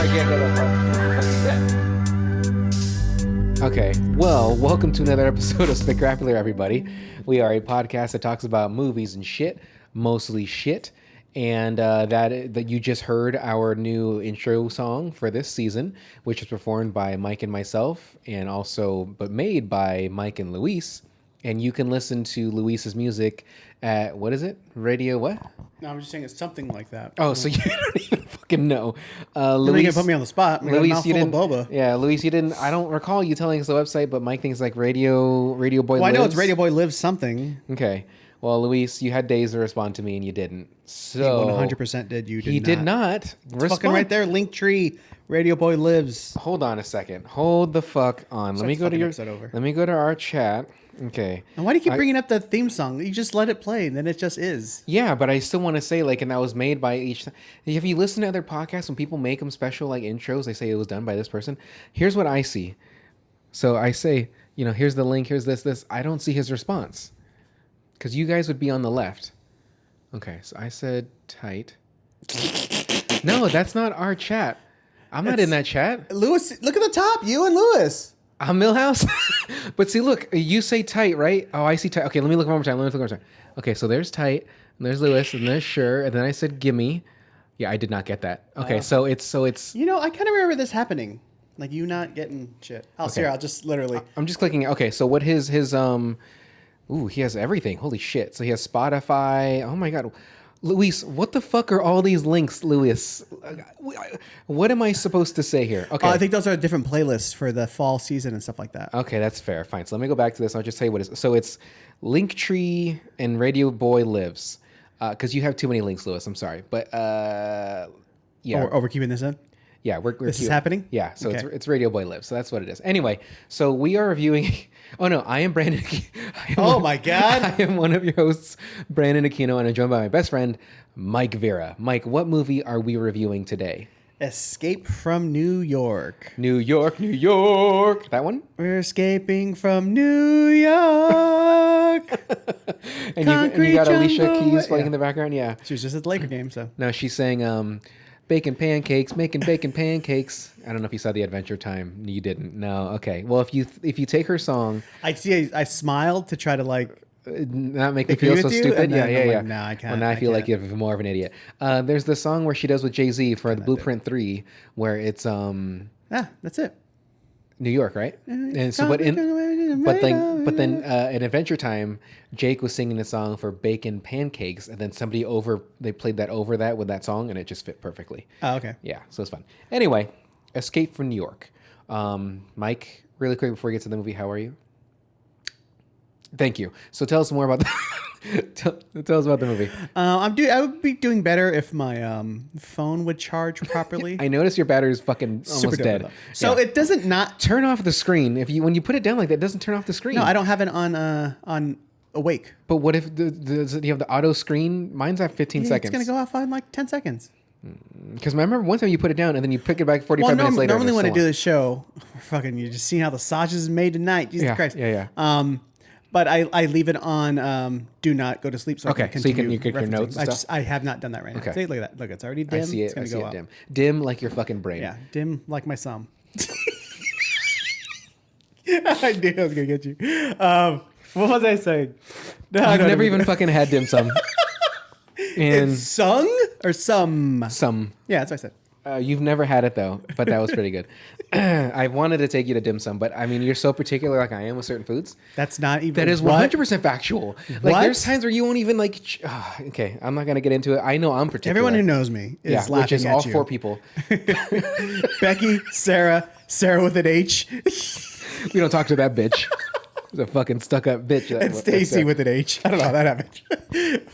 can't go that far. Okay, well, welcome to another episode of Spectacular, everybody. We are a podcast that talks about movies and shit, mostly shit. And that you just heard our new intro song for this season, which is performed by Mike and myself, and but made by Mike and Luis. And you can listen to Luis's music at, what is it? Radio what? No, I'm just saying it's something like that. Oh, so you don't even fucking know. Luis, you put me on the spot. Luis, you didn't. Boba. Yeah, Luis, you didn't. I don't recall you telling us the website, but Mike thinks like Radio Boy Lives. Well, I know it's Radio Boy Lives something. Okay. Well, Luis, you had days to respond to me and you didn't. So he 100% did. You did he not. Did not. It's fucking right there. Linktree. Radio Boy Lives. Hold on a second. Hold the fuck on. Let me go to your. Let me go to our chat. Okay. And why do you keep bringing up the theme song? You just let it play, and then it just is. Yeah, but I still want to say, like, and that was made by each. If you listen to other podcasts, when people make them special, like, intros, they say it was done by this person. Here's what I see. So I say, here's the link, here's this. I don't see his response. Because you guys would be on the left. Okay, so I said tight. No, that's not our chat. I'm not in that chat. Lewis, look at the top. You and Lewis. I'm Millhouse. But see, look, you say tight, right? Oh, I see tight. Okay, let me look one more time. Okay, so there's tight, and there's Lewis, and there's sure, and then I said gimme. Yeah, I did not get that. Okay, so it's. I kind of remember this happening, like you not getting shit. I'll just literally. I'm just clicking. Okay, so what his Ooh, he has everything. Holy shit! So he has Spotify. Oh my god. Luis, what the fuck are all these links, Luis? What am I supposed to say here? Okay. I think those are different playlists for the fall season and stuff like that. Okay, that's fair. Fine. So let me go back to this. I'll just tell you what it is. So it's Linktree and Radio Boy Lives. Because you have too many links, Luis. I'm sorry. But yeah. Oh, we're keeping this in? Yeah, this is happening? Yeah, so it's Radio Boy Lives. So that's what it is. Anyway, so we are reviewing... Oh, no, I am Brandon. My God. I am one of your hosts, Brandon Aquino, and I'm joined by my best friend, Mike Vera. Mike, what movie are we reviewing today? Escape from New York. New York, New York. That one? We're escaping from New York. and you got Alicia Keys playing in the background? Yeah. She was just at the Laker game, so. No, she's saying... Bacon pancakes, making bacon pancakes. I don't know if you saw the Adventure Time. You didn't. No. Okay. Well, if you take her song, I smiled to try to not make me feel so stupid. Yeah. Like, no, I can't. Well, now I feel like you're more of an idiot. There's the song where she does with Jay-Z for the Blueprint 3, where it's that's it. New York, right? And so, but then at Adventure Time, Jake was singing a song for bacon pancakes, and then they played that over that with that song, and it just fit perfectly. Oh, okay. Yeah, so it's fun. Anyway, Escape from New York. Mike, really quick before we get to the movie, how are you? Thank you. So tell us more about tell us about the movie. I would be doing better if my phone would charge properly. I noticed your battery is fucking almost dead. So it doesn't not turn off the screen. When you put it down like that, it doesn't turn off the screen. No, I don't have it on awake. But what if you have the auto screen? Mine's at 15 seconds. It's gonna go off in like 10 seconds. Because I remember one time you put it down and then you pick it back 45 minutes later. Normally when I do the show, you just see how the sausage is made tonight. Jesus Christ. Yeah. But I leave it on do not go to sleep so I can continue. So you can get your notes and stuff? I have not done that right now. Okay. See, look at that. Look, it's already dim. I see it. It's going to go dim. Dim like your fucking brain. Yeah, dim like my sum. I knew I was going to get you. What was I saying? No, I've never even fucking had dim sum. It's sung or some? Some. Yeah, that's what I said. You've never had it though, but that was pretty good. I wanted to take you to dim sum, but I mean, you're so particular like I am with certain foods. That's not even. That is 100% factual. Like there's times where you won't even like. Okay, I'm not gonna get into it. I know I'm particular. Everyone who knows me is laughing which is at all you. 4 people. Becky, Sarah with an H. We don't talk to that bitch. The fucking stuck-up bitch. And Stacy with an H. I don't know how that happened.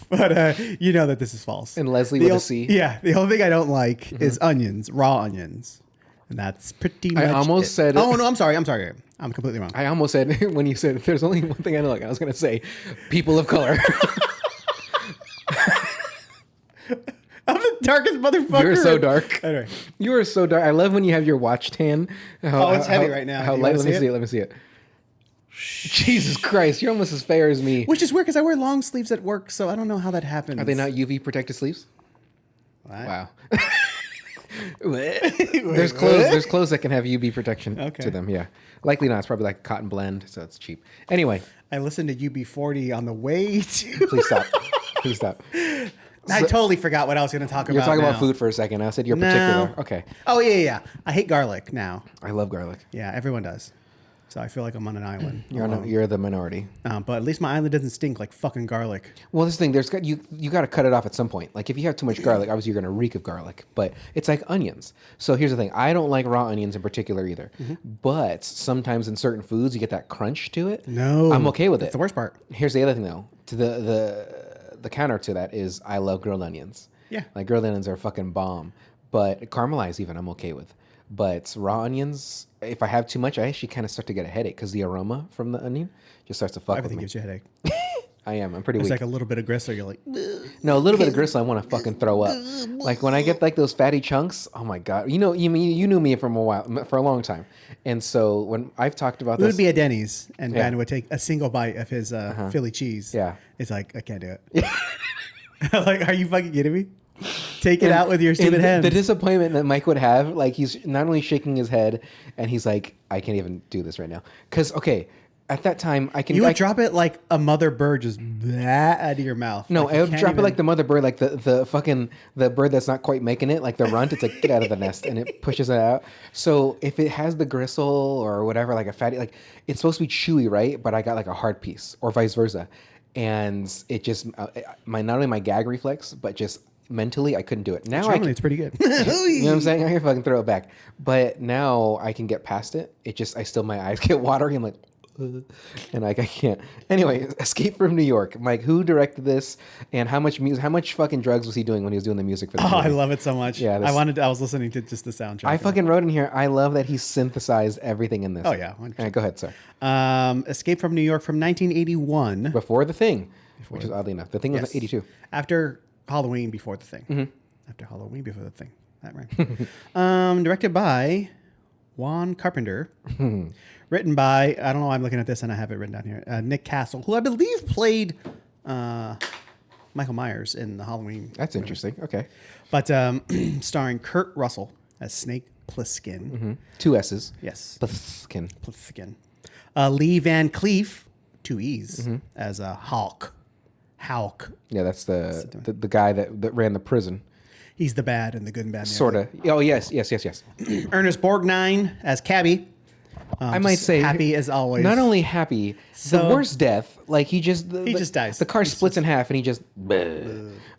But you know that this is false. And Leslie with a C. Yeah. The only thing I don't like is onions, raw onions. And that's pretty much I almost said... Oh, no, I'm sorry. I'm completely wrong. I almost said, when you said, there's only one thing I don't like, I was going to say, people of color. I'm the darkest motherfucker. You're so dark. Anyway. You are so dark. I love when you have your watch tan. It's heavy right now. How light? Let me see it. Jesus Christ, you're almost as fair as me. Which is weird because I wear long sleeves at work, so I don't know how that happens. Are they not UV protected sleeves? What? Wow. There's clothes. There's clothes that can have UV protection Okay. to them. Yeah, likely not. It's probably like a cotton blend, so it's cheap. Anyway, I listened to UB40 on the way to. please stop. Please stop. I totally forgot what I was going to talk about. You're talking now. about food for a second. I said you're No. particular. Okay. Oh yeah. I hate garlic now. I love garlic. Yeah, everyone does. So I feel like I'm on an island. You're the minority. But at least my island doesn't stink like fucking garlic. Well, this thing, you got to cut it off at some point. Like if you have too much garlic, obviously you're going to reek of garlic. But it's like onions. So here's the thing: I don't like raw onions in particular either. But sometimes in certain foods, you get that crunch to it. No, I'm okay with it. That's the worst part. Here's the other thing though: to the counter to that is I love grilled onions. Yeah. Like grilled onions are fucking bomb. But caramelized even I'm okay with. But raw onions, if I have too much, I actually kind of start to get a headache because the aroma from the onion just starts to fuck Everything with me. gives you a headache. I'm pretty It's weak. like a little bit of gristle. You're like, No, a little bit of gristle, I want to fucking throw up. Like when I get like those fatty chunks, oh my god! You knew me for a long time, and so when I've talked about we this, would be at Denny's and Yeah. Ben would take a single bite of his Philly cheese. Yeah. It's like, I can't do it. Like, are you fucking kidding me? Take it out with your stupid hands. The disappointment that Mike would have, like he's not only shaking his head, and he's like, I can't even do this right now, because okay. At that time, You would drop it like a mother bird, just that out of your mouth. No, like I would drop it like the mother bird, like the bird that's not quite making it, like the runt. It's like get out of the nest, and it pushes it out. So if it has the gristle or whatever, like a fatty, like it's supposed to be chewy, right? But I got like a hard piece, or vice versa, and it just not only my gag reflex, but just mentally I couldn't do it. Now Generally, it's pretty good. you know what I'm saying? I can fucking throw it back, but now I can get past it. My eyes get watery. I'm like. And I can't. Anyway, Escape from New York. Mike, who directed this, and how much fucking drugs was he doing when he was doing the music for this Oh, movie? I love it so much. Yeah, I was listening to just the soundtrack. I fucking wrote in here. I love that he synthesized everything in this. Oh, yeah, 100%. All right, go ahead, sir. Escape from New York from 1981. Before the thing, which is oddly enough, the thing was Yes. 82. After Halloween, before the thing. Mm-hmm. After Halloween, before the thing. That right. Directed by Juan Carpenter. Written by, I don't know why I'm looking at this and I have it written down here, Nick Castle, who I believe played Michael Myers in the Halloween. That's movie. interesting. Okay. But starring Kurt Russell as Snake Plissken. Mm-hmm. 2 S's. Yes. Plissken. Plissken. Lee Van Cleef, 2 E's, as Hulk. Hulk. Yeah, that's the guy that ran the prison. He's the bad and the good and bad. Sort of. Oh, yes. Ernest Borgnine as Cabby. I might say happy as always. Not only happy, the worst death. Like he just dies. The car splits in half, and he just.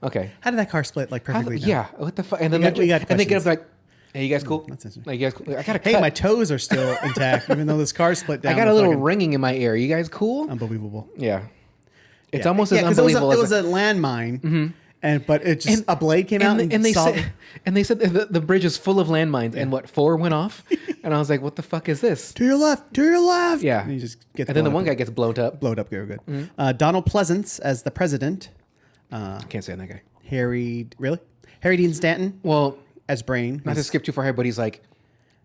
Okay. How did that car split like perfectly? Yeah. What the fuck? And then We got they get up questions. like, "Hey, you guys cool? That's interesting. Like, you guys cool? I got a Hey, cut. my toes are still intact, even though this car split down. I got a the little fucking- ringing in my ear. You guys cool? Unbelievable. Yeah. It's Yeah. almost as 'cause unbelievable It as was a landmine, but it just a blade came out and they saw- said the bridge is full of landmines, and 4 went off, and I was like, what the fuck is this? to your left. Yeah. And you just get. And then the one guy gets blown up. blowed up. Very good. Donald Pleasence as the president. Can't stand that guy. Harry Dean Stanton Well, as Brain. not to skip too far ahead, but he's like,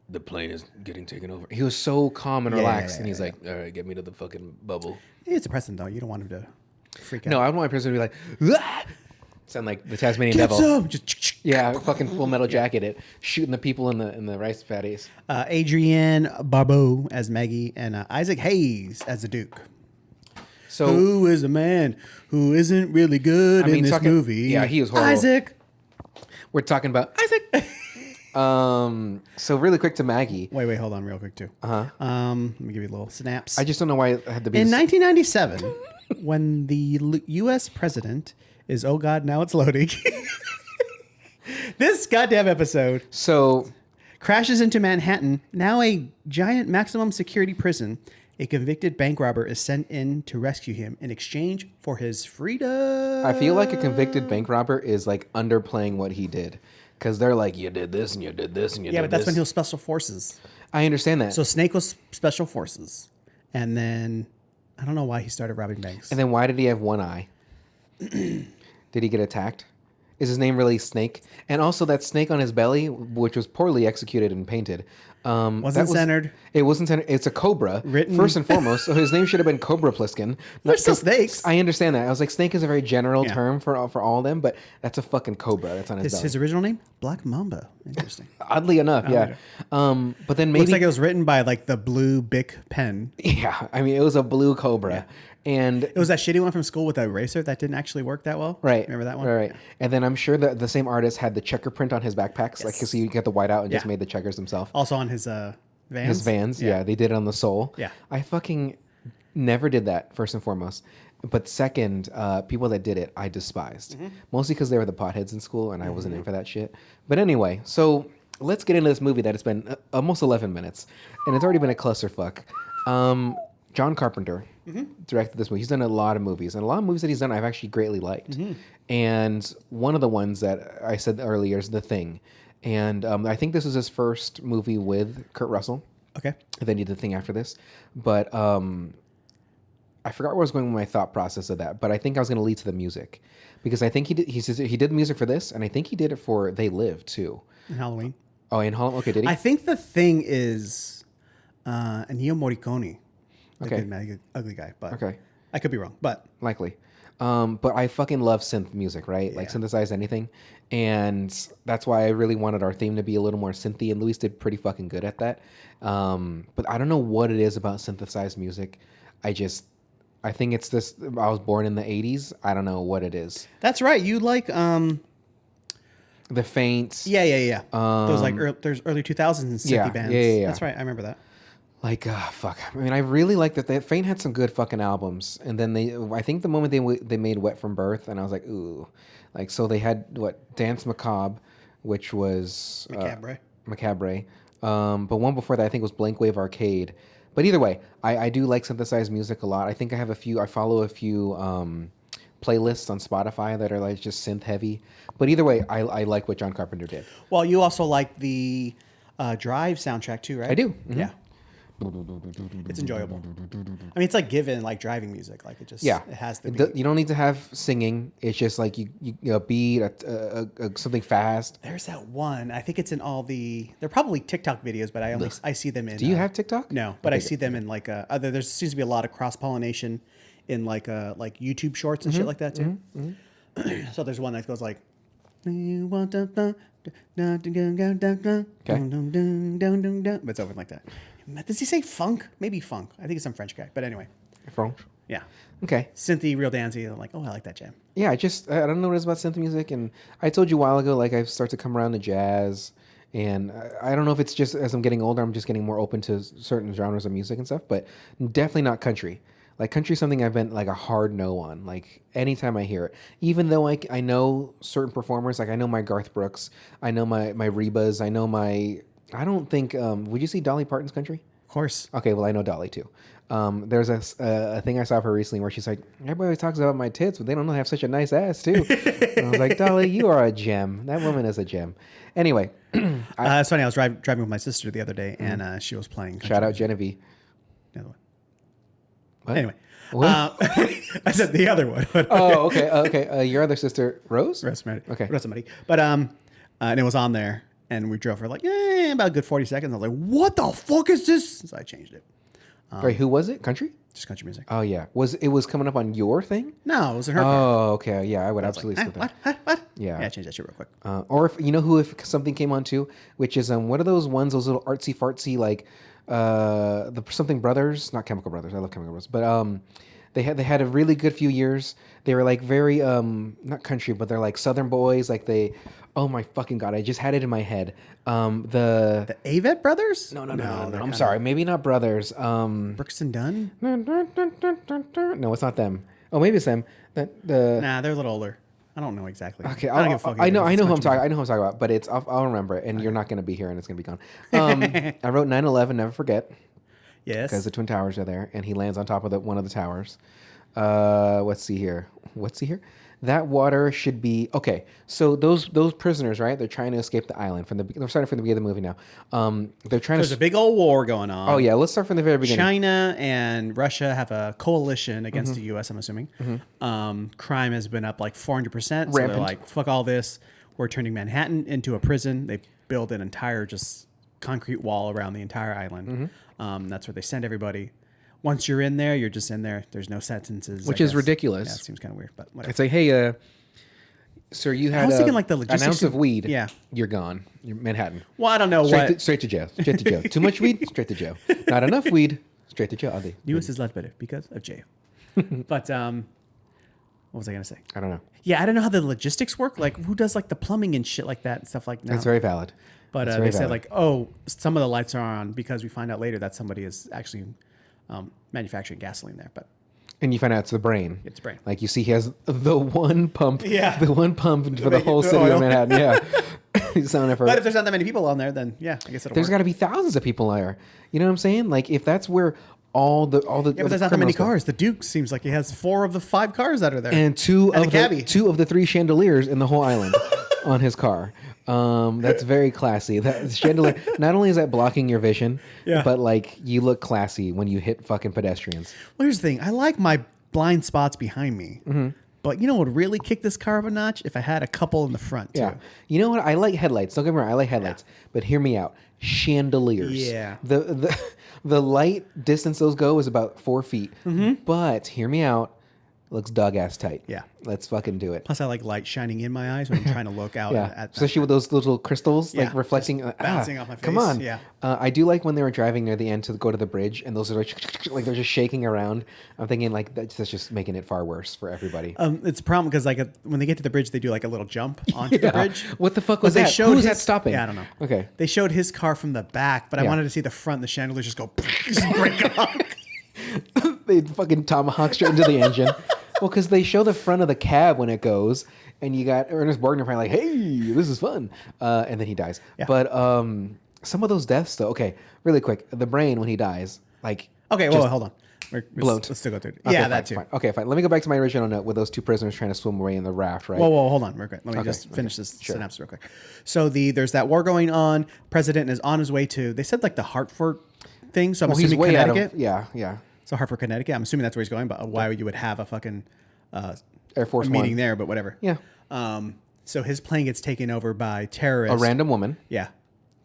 the plane is getting taken over. He was so calm and relaxed, and he's like, all right, get me to the fucking bubble. It's a president though. You don't want him to freak out. No, I don't want my person to be like, "Ah!" Sound like the Tasmanian Get devil. some! Just Yeah, fucking Full Metal Jacket it, shooting the people in the rice paddies. Adrienne Barbeau as Maggie and Isaac Hayes as the Duke. So Who is a man who isn't really good in this movie? Yeah, he was horrible. Isaac. We're talking about Isaac. So really quick to Maggie. Wait, hold on real quick too. Let me give you a little snaps. I just don't know why it had to be. In 1997, when the U.S. president is, oh God, now it's loading. This goddamn episode So crashes into Manhattan, now a giant maximum security prison. A convicted bank robber is sent in to rescue him in exchange for his freedom. I feel like a convicted bank robber is like underplaying what he did, because they're like, you did this and you did this and you did this. Yeah, but that's when he was special forces. I understand that. So Snake was special forces, and then I don't know why he started robbing banks. And then why did he have one eye? Did he get attacked? Is his name really Snake? And also that snake on his belly, which was poorly executed and painted, Wasn't centered. It wasn't centered. It's a cobra. Written. First and foremost. So his name should have been Cobra Pliskin. They're still snakes. I understand that. I was like, snake is a very general term for all of them, but that's a fucking cobra. That's on his belly. His original name? Black Mamba. Interesting. Oddly enough, yeah. But then maybe... Looks like it was written by like the blue Bic pen. Yeah. I mean, it was a blue cobra. Yeah. And it was that shitty one from school with the eraser that didn't actually work that well. Right. Remember that one? Right. Yeah. And then I'm sure that the same artist had the checker print on his backpacks. Yes. Like, because he got the white out and just made the checkers himself. Also on his Vans. His Vans. Yeah. They did it on the sole. Yeah. I fucking never did that, first and foremost. But second, people that did it, I despised. Mostly because they were the potheads in school and I wasn't in for that shit. But anyway, so let's get into this movie that it's been almost 11 minutes. And it's already been a clusterfuck. John Carpenter directed this movie. He's done a lot of movies. And a lot of movies that he's done I've actually greatly liked. And one of the ones that I said earlier is The Thing. And I think this is his first movie with Kurt Russell. Okay. Then he did The Thing after this. But I forgot where I was going with my thought process of that. But I think I was going to lead to the music. Because I think he did music for this. And I think he did it for They Live, too. In Halloween. Oh, in Halloween? Okay, did he? I think The Thing is Ennio Morricone. The good man, ugly guy, but I could be wrong, but likely. But I fucking love synth music, right? Like synthesize anything, and that's why I really wanted our theme to be a little more synthy. And Luis did pretty fucking good at that. But I don't know what it is about synthesized music. I think it's this. I was born in the '80s. I don't know what it is. That's right. You like the Faints. Yeah. Those like there's early 2000s synthy bands. Yeah. That's right. I remember that. Like, fuck. I mean, I really like that. Faint had some good fucking albums. And then I think the moment they made Wet from Birth, and I was like, ooh. Like, so they had, Dance Macabre, which was... Macabre. But one before that, I think was Blank Wave Arcade. But either way, I do like synthesized music a lot. I think I follow a few playlists on Spotify that are like just synth heavy. But either way, I like what John Carpenter did. Well, you also like the Drive soundtrack too, right? I do. Mm-hmm. Yeah. It's enjoyable. I mean, it's like given like driving music, like it just it has the beat. You don't need to have singing. It's just like you a beat, something fast. There's that one. I think it's in all the. They're probably TikTok videos, but I see them in. Do you have TikTok? No, but I see them in like other. There seems to be a lot of cross pollination in like YouTube shorts and shit like that too. So there's one that goes like. Okay. But it's over like that. Does he say funk? Maybe funk. I think it's some French guy. But anyway. French? Yeah. Okay. Synthy, real dancey. I'm like, oh, I like that jam. Yeah, I don't know what it is about synth music. And I told you a while ago, like, I start to come around to jazz. And I don't know if it's just as I'm getting older, I'm just getting more open to certain genres of music and stuff. But definitely not country. Like, country is something I've been, like, a hard no on. Like, anytime I hear it. Even though I know certain performers. Like, I know my Garth Brooks. I know my Rebas. I know my... I don't think... would you see Dolly Parton's country? Of course. Okay, well, I know Dolly, too. There's a thing I saw of her recently where she's like, everybody always talks about my tits, but they don't know I have such a nice ass, too. And I was like, Dolly, you are a gem. That woman is a gem. Anyway. It's funny. I was driving with my sister the other day, and she was playing... Shout out Genevieve. The other one. What? Anyway. What? I said the other one. Oh, okay. Your other sister, Rose? Rosemary. Okay. Rosemary. But, and it was on there. And we drove for like about a good 40 seconds. I was like, what the fuck is this? So I changed it. Wait, who was it? Country? Just country music. Oh, yeah. It was coming up on your thing? No, it was in her. Oh, okay. Yeah, I would absolutely like, what? Yeah. Yeah, I changed that shit real quick. Or if something came on too, which is what are those little artsy fartsy like the something brothers, not Chemical Brothers. I love Chemical Brothers, but they had a really good few years. They were like very not country, but they're like Southern boys. Like oh my fucking god, I just had it in my head. The Avett Brothers? No. I'm sorry, maybe not brothers. Brooks and Dunn? No, it's not them. Oh, maybe it's them. Nah, they're a little older. I don't know exactly. Okay, I know who I'm talking about, but I'll remember it, and you're not going to be here, and it's going to be gone. I wrote 9/11, never forget. Yes. Because the Twin Towers are there, and he lands on top of one of the towers. Let's see here. That water should be okay. So those prisoners, right? They're trying to escape the island they're starting from the beginning of the movie now. There's a big old war going on. Oh yeah, let's start from the very beginning. China and Russia have a coalition against the U.S. I'm assuming. Crime has been up like 400%. So they're like, fuck all this. We're turning Manhattan into a prison. They build an entire just concrete wall around the entire island. That's where they send everybody. Once you're in there, you're just in there. There's no sentences. Which is ridiculous. Yeah, it seems kind of weird, but whatever. It's like, hey, sir, you had thinking like the an logistics ounce of weed. Yeah. You're gone. You're Manhattan. Well, I don't know Straight to jail. Straight to jail. Too much weed? Straight to jail. Not enough weed? Straight to jail. U.S. is left better because of jail. But what was I going to say? I don't know. Yeah, I don't know how the logistics work. Like, who does like the plumbing and shit like that and stuff like that? That's very valid. But they said like, oh, some of the lights are on because we find out later that somebody is actually manufacturing gasoline there. But and you find out it's the brain. It's brain. Like you see, he has the one pump. Yeah. The one pump for the whole city of Manhattan. Yeah. He's selling it for. But if there's not that many people on there, then yeah, I guess it'll there's work. got to be thousands of people there. You know what I'm saying? Like if that's where all the Yeah, but there's not that many cars. The Duke seems like he has 4 of the 5 cars that are there, and two of the 3 chandeliers in the whole island on his car. That's very classy. That chandelier. Not only is that blocking your vision, but like you look classy when you hit fucking pedestrians. Well, here's the thing. I like my blind spots behind me. But you know what would really kick this car up a notch? If I had a couple in the front, too. Yeah. You know what? I like headlights. Don't get me wrong. I like headlights. But hear me out. Chandeliers. Yeah. The light distance those go is about 4 feet. But hear me out. Looks dog ass tight. Yeah. Let's fucking do it. Plus, I like light shining in my eyes when I'm trying to look out. Yeah. Especially with those little crystals like reflecting. Bouncing off my face. Come on. Yeah. I do like when they were driving near the end to go to the bridge and those are like they're just shaking around. I'm thinking like that's just making it far worse for everybody. It's a problem because like when they get to the bridge, they do like a little jump onto the bridge. What the fuck was that? Who's that stopping? Yeah, I don't know. Okay. They showed his car from the back, but I wanted to see the front. The chandeliers just go just break off. They fucking tomahawk straight into the engine. Well, because they show the front of the cab when it goes, and you got Ernest Borgnor probably like, "Hey, this is fun," and then he dies. Yeah. But some of those deaths, though. Okay, really quick, the brain when he dies, like. Okay, well, hold on. Bloat. Let's still go through it. Okay, yeah, fine, that too. Fine. Okay, fine. Let me go back to my original note with those 2 prisoners trying to swim away in the raft, right? Whoa, hold on, real quick. Let me just finish this synopsis real quick. So there's that war going on. President is on his way to. They said like the Hartford thing. So I'm assuming he's way Connecticut. Yeah. So Hartford, Connecticut. I'm assuming that's where he's going. But why you would have a fucking Air Force meeting One there? But whatever. Yeah. So his plane gets taken over by terrorists. A random woman. Yeah.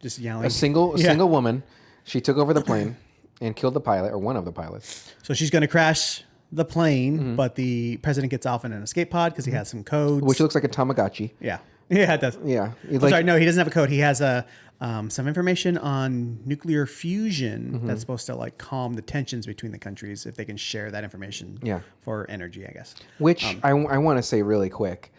Just yelling. A single woman. She took over the plane and killed the pilot or one of the pilots. So she's going to crash the plane, but the president gets off in an escape pod because he has some codes. Which looks like a Tamagotchi. Yeah. Yeah, it does. Yeah. Sorry, no, he doesn't have a code. He has some information on nuclear fusion that's supposed to like calm the tensions between the countries if they can share that information for energy, I guess. Which I want to say really quick.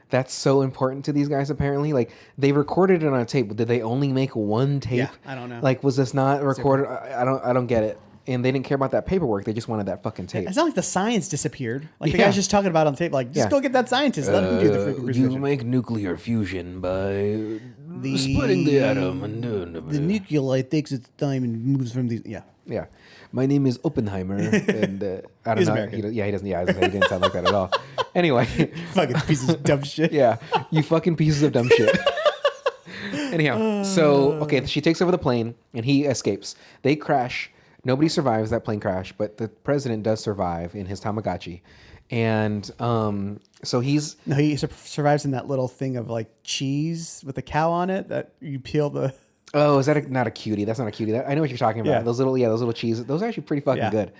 That's so important to these guys, apparently. Like, they recorded it on a tape. Did they only make one tape? Yeah, I don't know. Like, was this not recorded? I don't get it. And they didn't care about that paperwork. They just wanted that fucking tape. It's not like the science disappeared. Like, the guy's just talking about it on tape. Like, just go get that scientist. Let him do the freaking research. You make nuclear fusion by splitting the atom. The nucleolite takes its time and moves from these. Yeah. Yeah. My name is Oppenheimer. And I don't know. American. He doesn't. Yeah, he didn't sound like that at all. Anyway. Fucking pieces of dumb shit. Yeah. You fucking pieces of dumb shit. Anyhow. So, okay. She takes over the plane and he escapes. They crash. Nobody survives that plane crash, but the president does survive in his Tamagotchi. And so he survives in that little thing of like cheese with a cow on it that you peel the. Oh, is that not a cutie? That's not a cutie. I know what you're talking about. Yeah. Those little cheeses. Those are actually pretty fucking good.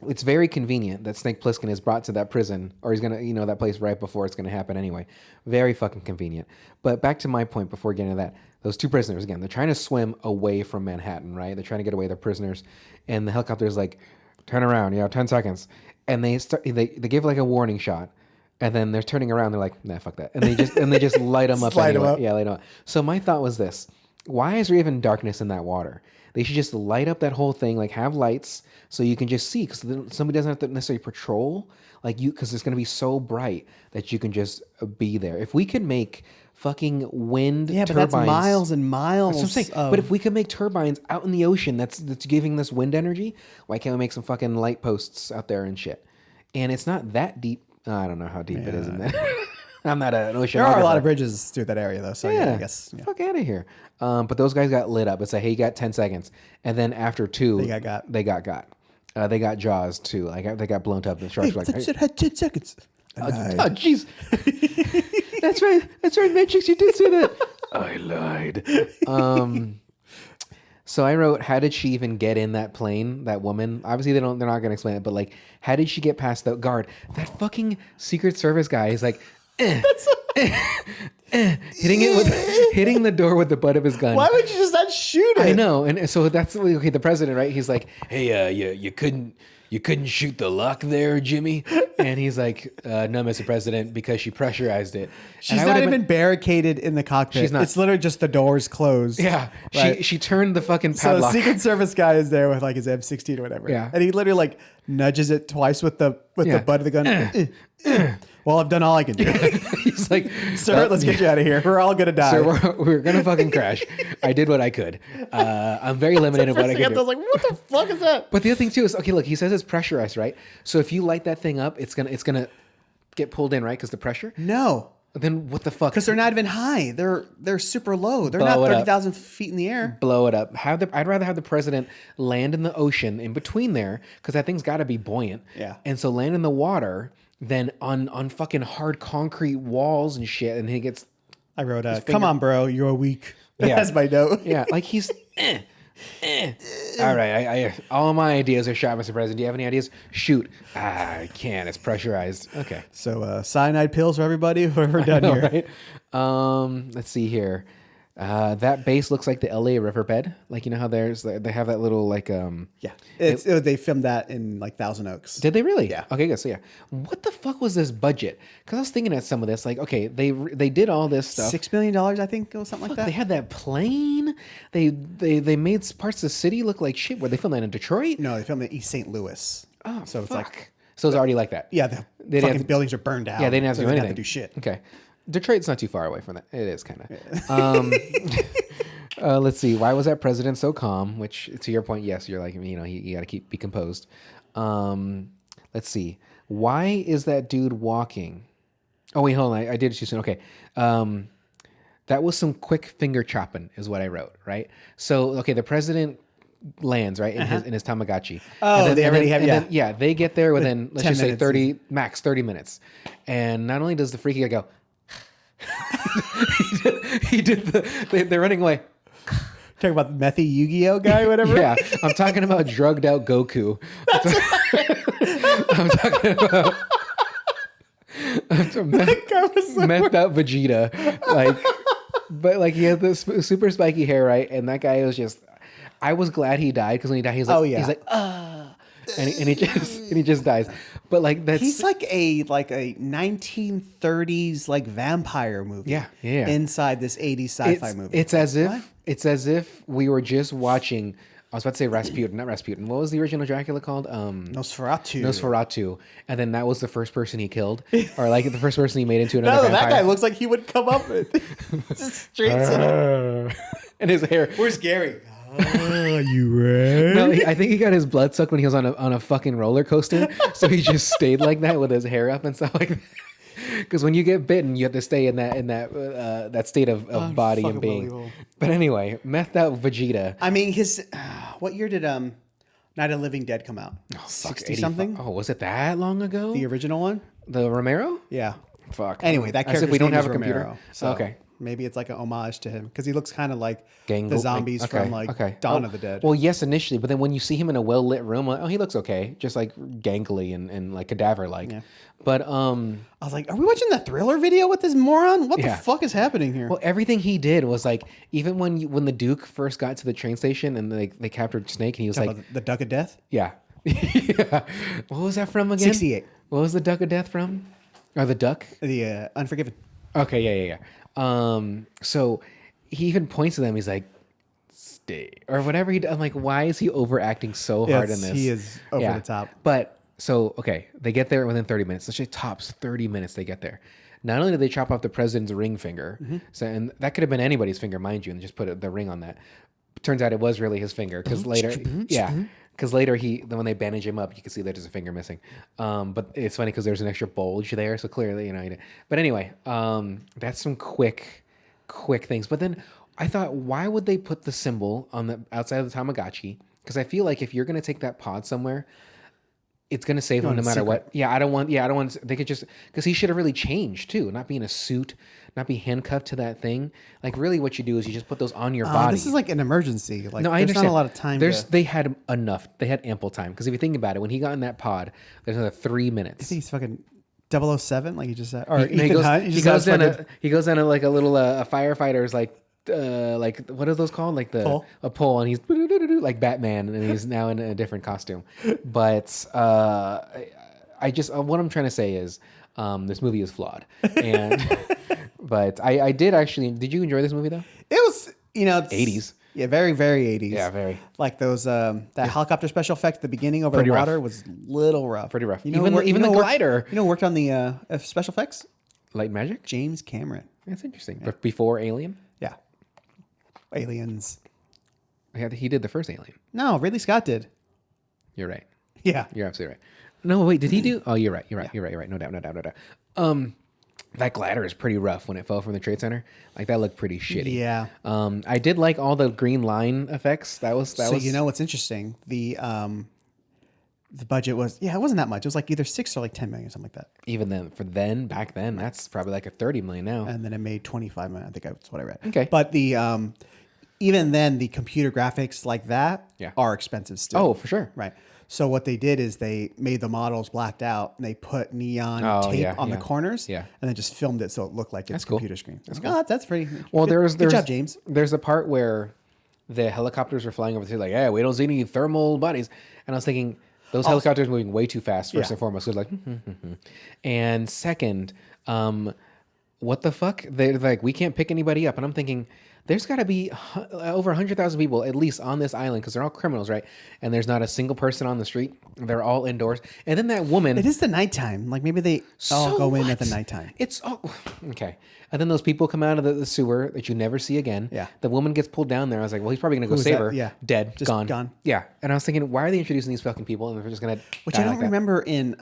It's very convenient that Snake Plissken is brought to that prison, or he's gonna, that place right before it's gonna happen anyway. Very fucking convenient. But back to my point before getting to that. Those 2 prisoners, again, they're trying to swim away from Manhattan, right? They're trying to get away. They're prisoners. And the helicopter is like, turn around, 10 seconds. And they give like a warning shot. And then they're turning around. They're like, nah, fuck that. And they just light them up Slide anyway. them up. Yeah, light them up. So my thought was this. Why is there even darkness in that water? They should just light up that whole thing, like have lights so you can just see. Because somebody doesn't have to necessarily patrol. Because it's going to be so bright that you can just be there. If we could make fucking wind turbines. But that's miles and miles. That's what I'm saying. But if we could make turbines out in the ocean that's giving this wind energy, why can't we make some fucking light posts out there and shit? And it's not that deep. I don't know how deep it is in there. I'm not an oceanographer. There are a lot of bridges through that area, though. So I guess. Yeah. Fuck out of here. But those guys got lit up. It's like, hey, you got 10 seconds. And then after 2, they got. They got Jaws, too. Like, they got blown up. The sharks were like, it had 10 seconds. Oh, jeez. That's right, Matrix. You did say that. I lied. So I wrote, how did she even get in that plane? That woman. Obviously, they're not going to explain it, but like, how did she get past the guard? That fucking Secret Service guy is like, hitting the door with the butt of his gun. Why would you just not shoot it? I know, and so that's okay. The president, right? He's like, "Hey, you couldn't shoot the lock there, Jimmy." And he's like, "No, Mr. President, because she pressurized it." She's not even barricaded in the cockpit. She's not. It's literally just the doors closed. Yeah, right? she turned the fucking So the padlock. Secret Service guy is there with like his M16 or whatever. Yeah. And he literally like nudges it twice with the butt of the gun. Well, I've done all I can do. He's like, Sir, let's get you out of here. We're all gonna die. Sir, we're gonna fucking crash. I did what I could. I'm very limited in what I can do. I was like, what the fuck is that? But the other thing too is, okay, look, he says it's pressurized, right? So if you light that thing up, it's gonna get pulled in, right? Because the pressure. No. Then what the fuck? Because they're not even high. They're super low. They're Blow not it up. 30,000 feet in the air. Blow it up. I'd rather have the president land in the ocean in between there, because that thing's got to be buoyant. Yeah. And so land in the water than on fucking hard concrete walls and shit. And he gets, I wrote, come on, bro. You're weak. Yeah. That's my note. yeah, like he's. All right, I all my ideas are shot, Mr. President. Do you have any ideas? Shoot. I can't. It's pressurized. Okay. So cyanide pills for everybody. We're done here. Right? Let's see here. That base looks like the LA riverbed. Like, you know how they have that little like Yeah. They filmed that in like Thousand Oaks. Did they really? Yeah. Okay, good. So yeah, what the fuck was this budget? Because I was thinking at some of this, like, okay, they did all this stuff. $6 million, I think, or something like that. They had that plane. They made parts of the city look like shit. Where they filmed that in Detroit? No, they filmed it in East St. Louis. Oh, so it's like, so it's already like that. yeah, the didn't fucking have to- buildings are burned down. Yeah, they didn't have to so do they anything. Have to do shit. Okay, Detroit's not too far away from that. It is kind of. Let's see. Why was that president so calm? Which, to your point, yes, you're like, you know, you got to be composed. Let's see. Why is that dude walking? Oh wait, hold on. I did it too soon. Okay. That was some quick finger chopping, is what I wrote. Right. So okay, the president lands right in his Tamagotchi. Oh, they already have. Yeah, they get there within let's 10 just say minutes. max 30 minutes, and not only does the freaky guy go. he did they're running away. Talking about the methy Yu-Gi-Oh guy, whatever. Yeah, I'm talking about drugged out Goku. I'm talking about methed out Vegeta. Like, but like he had this super spiky hair, right? And that guy was just. I was glad he died because when he died, he's like, oh, yeah. he's like, and he just dies. But like that's He's like a 1930s like vampire movie. Yeah. Inside this 80s sci-fi movie. It's as if we were just watching. I was about to say Rasputin, not Rasputin. What was the original Dracula called? Nosferatu. And then that was the first person he killed, or like the first person he made into No, another that vampire. guy looks like he would come up with straight And his hair. Where's Gary? Oh, you right? No, I think he got his blood sucked when he was on a fucking roller coaster, so he just stayed like that with his hair up and stuff like that. Because when you get bitten, you have to stay in that state of body and being. Unbelievable. But anyway, methed out Vegeta. I mean, his what year did Night of the Living Dead come out? 60 something. Oh, was it that long ago? The original one. The Romero? Yeah. Fuck. Anyway, that As character. if we don't have a Romero, computer. so Okay. Maybe it's like an homage to him because he looks kind of like Gangle, the zombies like, from Dawn Oh, of the Dead. Well, yes, initially, but then when you see him in a well lit room, like, oh, he looks okay, just like gangly and like cadaver like. Yeah. But I was like, are we watching the Thriller video with this moron? What the fuck is happening here? Well, everything he did was like, even when the Duke first got to the train station and they captured Snake and he was Talking like, about the Duck of Death. yeah, yeah. What was that from again? 68. What was the Duck of Death from? Or the Duck? The Unforgiven. Okay, yeah. So he even points to them. He's like, "Stay," or whatever. I'm like, why is he overacting so hard in this? He is over the top. But so okay, they get there within 30 minutes. Let's say tops 30 minutes. They get there. Not only did they chop off the president's ring finger, so and that could have been anybody's finger, mind you, and just put the ring on that. Turns out it was really his finger because later, because later when they bandage him up, you can see that there's a finger missing. But it's funny because there's an extra bulge there, so clearly, you know. But anyway, that's some quick things. But then I thought, why would they put the symbol on the outside of the Tamagotchi? Because I feel like if you're gonna take that pod somewhere, it's gonna save him no matter what. Yeah, I don't want. Yeah, I don't want. They could just because he should have really changed too, not be in a suit, not be handcuffed to that thing. Like really, what you do is you just put those on your body. This is like an emergency. Like no, I there's understand. not a lot of time. They had enough. They had ample time because if you think about it, when he got in that pod, there's another 3 minutes. I think he's fucking 007, like you just said. Or he goes down to like a little a firefighter's like what are those called? Like a pole, and he's like Batman, and he's now in a different costume. But I just what I'm trying to say is this movie is flawed, and but I did actually. Did you enjoy this movie though? It was it's 80s. Yeah, very, very 80s. Yeah, very. Like those, that helicopter special effect at the beginning over the water was a little rough. Pretty rough. Even the glider. Worked on the special effects? Light Magic? James Cameron. That's interesting. Yeah. Before Alien? Yeah. Aliens. Yeah, he did the first Alien. No, Ridley Scott did. You're right. Yeah. You're absolutely right. No, wait, did he do? Oh, you're right. You're right. No doubt. That glider is pretty rough when it fell from the Trade Center. Like that looked pretty shitty. Yeah. I did like all the green line effects. That was. You know what's interesting? The budget was it wasn't that much. It was like either 6 or like 10 million, something like that. Even then, back then, that's probably like a 30 million now. And then it made 25 million. I think that's what I read. Okay. But the even then the computer graphics like that are expensive still. Oh, for sure. Right. So what they did is they made the models blacked out and they put neon tape on the corners and then just filmed it so it looked like it's a computer screen. That's cool. That's pretty well. Good job, James. There's a part where the helicopters are flying over the like, we don't see any thermal bodies, and I was thinking those helicopters are moving way too fast. First and foremost, so it was like, and second, what the fuck? They're like, we can't pick anybody up, and I'm thinking. There's got to be over 100,000 people at least on this island because they're all criminals, right? And there's not a single person on the street. They're all indoors. And then that woman... It is the nighttime. Like maybe they all go in at the nighttime. It's all... Okay. And then those people come out of the sewer that you never see again. Yeah. The woman gets pulled down there. I was like, well, he's probably going to go save her. Yeah. Dead. Just gone. Yeah. And I was thinking, why are they introducing these fucking people and they're just going to Which I don't remember in...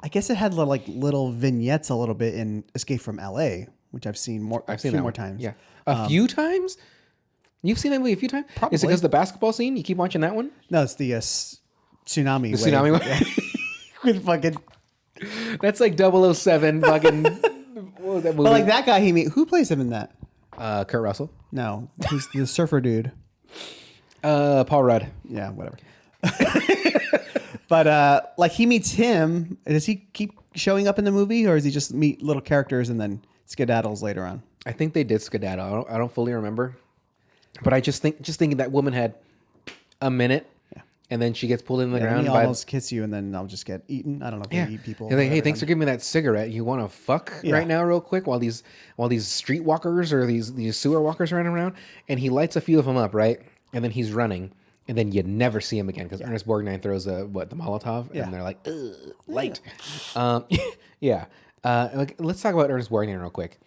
I guess it had like little vignettes a little bit in Escape from L.A., which I've seen more. I've seen more times. Yeah, a few times. You've seen that movie a few times. Probably. Is it because the basketball scene? You keep watching that one? No, it's the tsunami. The tsunami one. Yeah. With fucking. That's like 007 fucking. What was that movie? But like that guy who plays him in that? Kurt Russell. No, he's the surfer dude. Paul Rudd. Yeah, whatever. But like he meets him. Does he keep showing up in the movie, or does he just meet little characters and then skedaddles later on? I think they did skedaddle. I don't fully remember, but I just thinking that woman had a minute, and then she gets pulled in the ground. He almost kiss you, and then I'll just get eaten. I don't know if they eat people. Like, hey, thanks for giving me that cigarette. You want to fuck right now, real quick, while these street walkers or these sewer walkers are running around, and he lights a few of them up, right, and then he's running. And then you never see him again because Ernest Borgnine throws the Molotov, and they're like, ugh, light. Yeah. Let's talk about Ernest Borgnine real quick.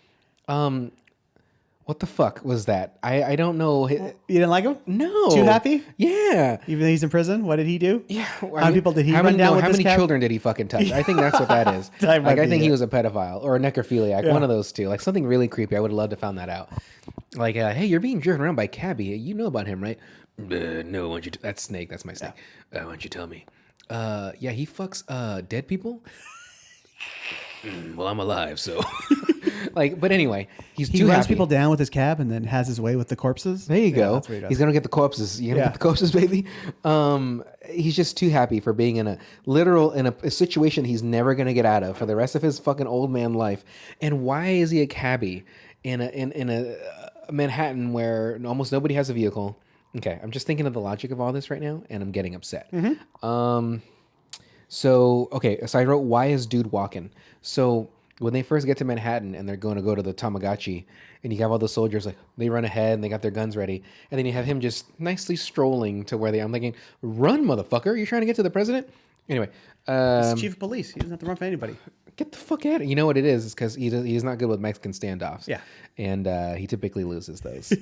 What the fuck was that? I don't know. You didn't like him? No. Too happy? Yeah. Even though he's in prison, what did he do? Yeah. How many people did he run down with How this many cab? children did he fucking touch? I think that's what that is. I think he was a pedophile or a necrophiliac, one of those two. Like something really creepy. I would have loved to found that out. Like, hey, you're being driven around by Cabby. You know about him, right? No, why don't you? That's Snake. That's my Snake. Why don't you tell me? Yeah, he fucks dead people. Well, I'm alive, so like. But anyway, he runs people down with his cab and then has his way with the corpses. There you go. That's what he does. He's gonna get the corpses. You gonna get the corpses, baby. He's just too happy for being in a situation he's never gonna get out of for the rest of his fucking old man life. And why is he a cabbie in a Manhattan where almost nobody has a vehicle? Okay, I'm just thinking of the logic of all this right now, and I'm getting upset. So I wrote, why is dude walking? So when they first get to Manhattan and they're going to go to the Tamagotchi, and you have all the soldiers, like, they run ahead and they got their guns ready, and then you have him just nicely strolling to where I'm thinking, run, motherfucker, you're trying to get to the president? Anyway. He's chief of police. He doesn't have to run for anybody. Get the fuck out of it. You know what it is? It's because he's not good with Mexican standoffs. Yeah. And he typically loses those.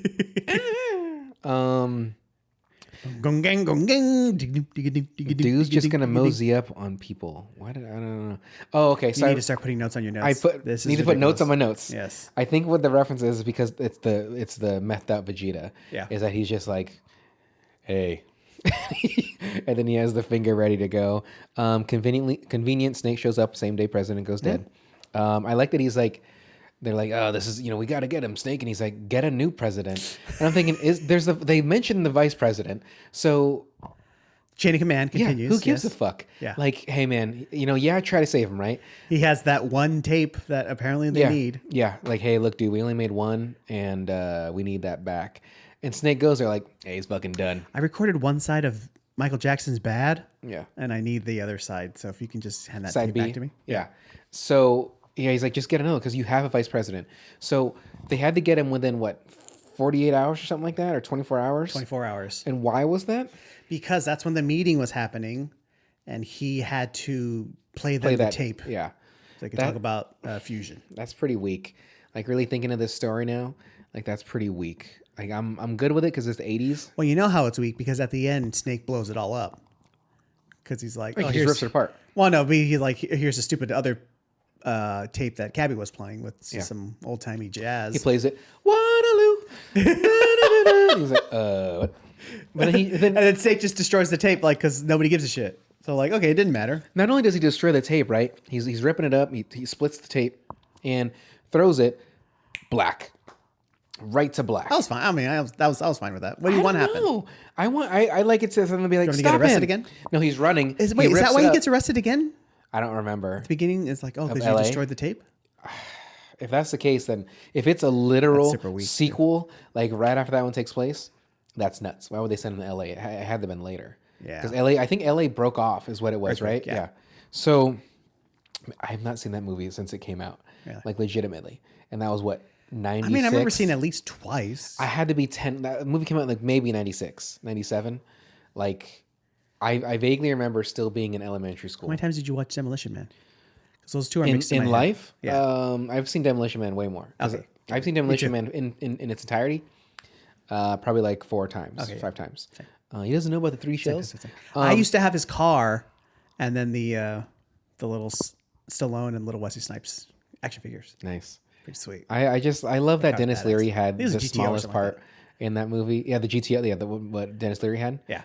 Dude's just gonna mosey up on people. Why did I don't know? Oh, okay. So you need to start putting notes on your notes. Need to put notes on my notes. Yes. I think what the reference is because it's the methed out Vegeta. Yeah. Is that he's just like, hey, And then he has the finger ready to go. Convenient, Snake shows up, same day president goes dead. I like that he's like, they're like, oh, this is, we got to get him, Snake. And he's like, get a new president. And I'm thinking, they mentioned the vice president. So chain of command continues. Who gives a fuck? Yeah. Like, hey, man, try to save him, right? He has that one tape that apparently they need. Yeah. Like, hey, look, dude, we only made one and we need that back. And Snake goes there like, hey, he's fucking done. I recorded one side of Michael Jackson's Bad. Yeah. And I need the other side. So if you can just hand that Side tape B. back to me. Yeah. So, he's like, just get another because you have a vice president. So they had to get him within, 48 hours or something like that? Or 24 hours? 24 hours. And why was that? Because that's when the meeting was happening and he had to play the tape. Yeah. So they could talk about fusion. That's pretty weak. Like, really thinking of this story now, like, that's pretty weak. Like, I'm good with it because it's the 80s. Well, you know how it's weak because at the end, Snake blows it all up. Because he's like, he just rips it apart. Well, no, but he's like, here's a stupid other tape that Cabby was playing with some old timey jazz. He plays it. Waterloo. He's like, what? But and then Snake just destroys the tape, like, because nobody gives a shit. So, like, okay, it didn't matter. Not only does he destroy the tape, right? He's ripping it up. He splits the tape and throws it black, right to black. That was fine. I mean, I was fine with that. What do you want to happen? I like it to something to be like, you want to stop get arrested him. again? No, he's running. Is that why he gets arrested again? I don't remember. At the beginning, it's like, oh, because you destroyed the tape? If that's the case, then if it's a literal weak, sequel, like right after that one takes place, that's nuts. Why would they send him to LA? It had to have been later. Yeah. Because I think LA broke off is what it was, right? Yeah. So I have not seen that movie since it came out. Really? Like legitimately. And that was what, 96? I mean, I remember seeing it at least twice. I had to be 10. That movie came out like maybe 96, 97. Like I vaguely remember still being in elementary school. How many times did you watch Demolition Man? Because those two are mixed in my life. head. Yeah. I've seen Demolition Man way more. Okay. I've seen Demolition Man in its entirety, probably like 4 times, Okay. 5 times. He doesn't know about the 3 shells. I used to have his car, and then the little Stallone and little Wesley Snipes action figures. Nice. Pretty sweet. I love that Dennis badass. Leary had He was a the GTO or smallest something like part in that movie. Yeah, the GTO. Yeah, what Dennis Leary had. Yeah.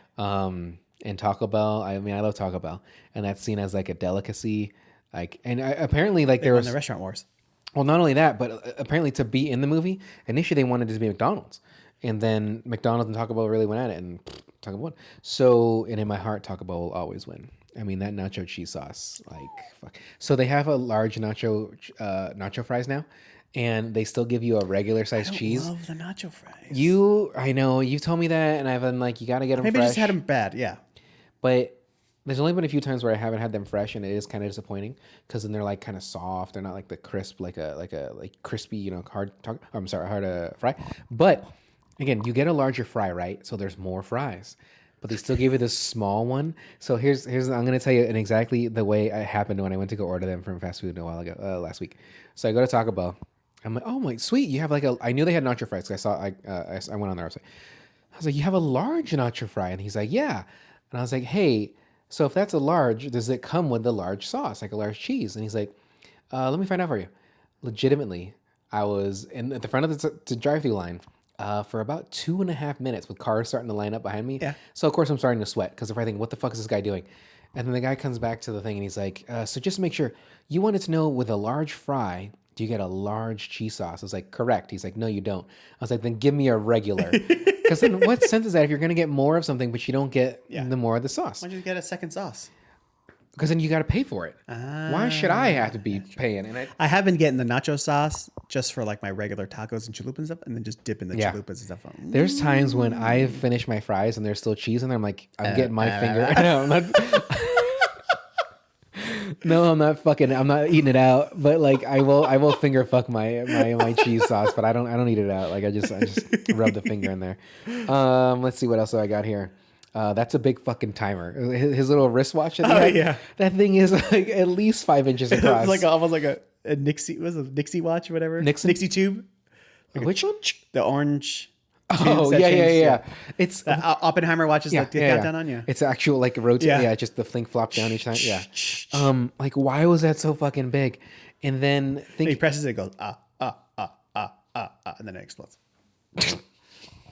And Taco Bell. I mean, I love Taco Bell, and that's seen as like a delicacy. Like, and apparently, like there They won was the restaurant wars. Well, not only that, but apparently to be in the movie, initially they wanted it to be McDonald's, and then McDonald's and Taco Bell really went at it, and Taco Bell won. So, and in my heart, Taco Bell will always win. I mean, that nacho cheese sauce, like, fuck. So they have a large nacho fries now, and they still give you a regular size cheese. I love the nacho fries. I know, you told me that, and I've been like, you got to get them Maybe fresh. I just had them bad, yeah. But there's only been a few times where I haven't had them fresh, and it is kind of disappointing because then they're like kind of soft. They're not like the crisp, like crispy, hard fry. But again, you get a larger fry, right? So there's more fries, but they still give you this small one. So here's I'm gonna tell you exactly the way it happened when I went to go order them from fast food a while ago, last week. So I go to Taco Bell. I'm like, oh my sweet, you have like I knew they had nacho fries because I went on their website. I was like, you have a large nacho fry, and he's like, yeah, and I was like, hey. So if that's a large, does it come with the large sauce, like a large cheese? And he's like, let me find out for you. Legitimately, I was at the front of the drive-through line for about 2.5 minutes with cars starting to line up behind me. Yeah. So of course I'm starting to sweat because I'm thinking, what the fuck is this guy doing? And then the guy comes back to the thing and he's like, so just to make sure, you wanted to know with a large fry, do you get a large cheese sauce? I was like, correct. He's like, no, you don't. I was like, then give me a regular. Because then what sense is that if you're going to get more of something, but you don't get the more of the sauce? Why don't you get a second sauce? Because then you got to pay for it. Why should I have to be paying? And I have been getting the nacho sauce just for like my regular tacos and chalupas and stuff, and then just dip in the chalupas and stuff. There's times when I've finished my fries and there's still cheese in there. I'm like, I'm getting my finger. No, I'm not. No, I'm not eating it out. But like, I will finger fuck my cheese sauce, but I don't eat it out. Like I just rub the finger in there. Let's see what else I got here. That's a big fucking timer. His little wristwatch. Yeah. That thing is like at least 5 inches across. It's like almost like a Nixie, was it a Nixie watch or whatever? Nixie tube. Like which one? The orange. Oh yeah. It's Oppenheimer watches like the countdown on you. It's actual like rotate. Yeah, just the thing flops down each time. Yeah. Like why was that so fucking big? And then he presses it, goes and then it explodes.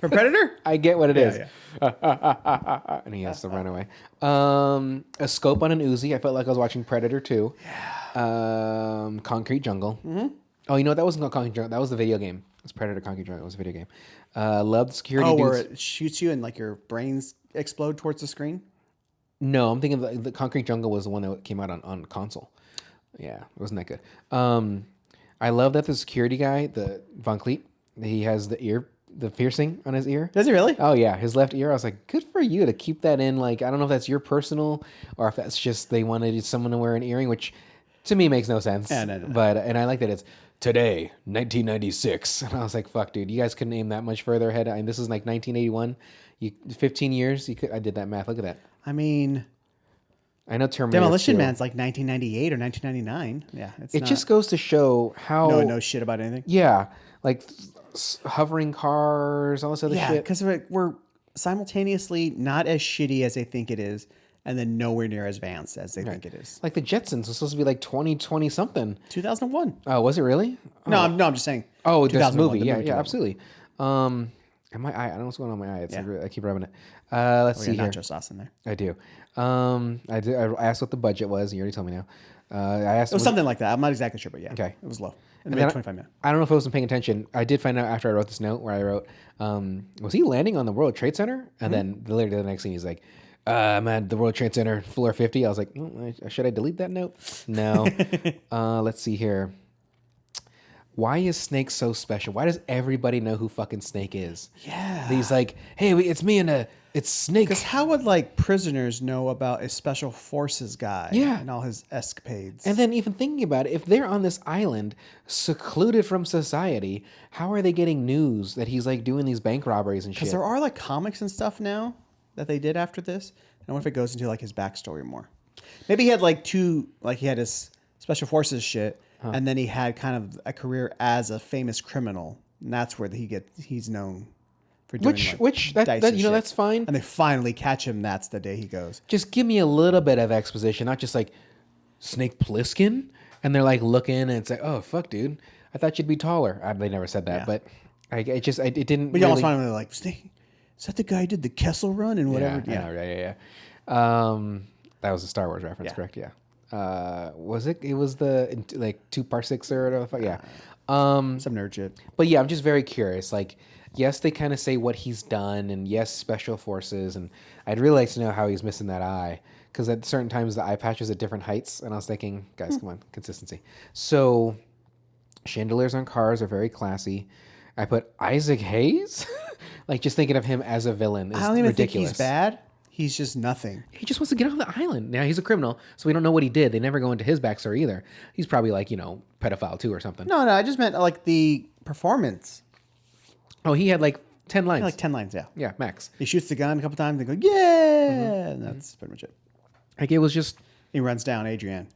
For Predator? I get what it is. Yeah. And he has to run away. A scope on an Uzi. I felt like I was watching Predator 2. Yeah. Concrete Jungle. Mm-hmm. Oh, you know what? That wasn't called Concrete Jungle. That was the video game. It's Predator Concrete Jungle. It was a video game. Loved security dudes. Where it shoots you and like your brains explode towards the screen? No, I'm thinking the Concrete Jungle was the one that came out on console. Yeah, it wasn't that good. I love that the security guy, the Von Cleef, he has the piercing on his ear. Does he really? Oh yeah, his left ear. I was like, good for you to keep that in. Like, I don't know if that's your personal or if that's just they wanted someone to wear an earring, which to me makes no sense. Yeah, no. But I like that it's today, 1996. And I was like, fuck, dude, you guys couldn't aim that much further ahead. I mean, this is like 1981. 15 years. I did that math. Look at that. I mean, I know Terminator Demolition 2. Man's like 1998 or 1999. Yeah, It just goes to show how no one knows shit about anything. Yeah, like hovering cars, all this other Yeah, shit. because we're simultaneously not as shitty as they think it is, and then nowhere near as advanced as they think it is. Like the Jetsons was supposed to be like 2020 something. 2001. Oh, was it really? No, I'm just saying. Oh, this 2001, movie. the Yeah, movie yeah, 2001. absolutely. And my eye, I don't know what's going on with my eye. It's like, I keep rubbing it. Let's see here. Nacho sauce in there. I do. I asked what the budget was. You already told me now. I asked. It was something like that. I'm not exactly sure, but yeah. Okay. It was low. And Made 25 minutes. I don't know if I wasn't paying attention. I did find out after I wrote this note where I wrote, was he landing on the World Trade Center? And then later the next scene, he's like, I'm at the World Trade Center, floor 50. I was like, should I delete that note? No. Let's see here. Why is Snake so special? Why does everybody know who fucking Snake is? Yeah. He's like, hey, it's me and it's Snake. Because how would like prisoners know about a special forces guy? Yeah. And all his escapades. And then even thinking about it, if they're on this island, secluded from society, how are they getting news that he's like doing these bank robberies and shit? Because there are like comics and stuff now that they did after this. I wonder if it goes into like his backstory more. Maybe he had he had his special forces shit, and then he had kind of a career as a famous criminal, and that's where he's known for doing which dicey shit. that's fine. And they finally catch him. That's the day he goes. Just give me a little bit of exposition, not just like Snake Plissken, and they're like looking and it's like, oh fuck, dude, I thought you'd be taller. They never said that, but it didn't. But you almost find him like, Snake, is that the guy who did the Kessel Run and whatever? Yeah, yeah. That was a Star Wars reference, correct? Yeah. Was it? It was the like 2-par-6 or whatever the fuck. Yeah. Some nerd shit. But yeah, I'm just very curious. Like, yes, they kind of say what he's done, and yes, special forces, and I'd really like to know how he's missing that eye, because at certain times the eye patch was at different heights, and I was thinking, guys, come on, consistency. So, chandeliers on cars are very classy. I put Isaac Hayes, like just thinking of him as a villain is I don't even ridiculous. think he's bad. He's just nothing. He just wants to get off the island. Now he's a criminal, so we don't know what he did. They never go into his backstory either. He's probably like, pedophile too or something. No, I just meant like the performance. Oh, he had like 10 lines. Like 10 lines, yeah. Yeah, max. He shoots the gun a couple times and go, yeah! And that's pretty much it. Like it was just... He runs down Adrienne.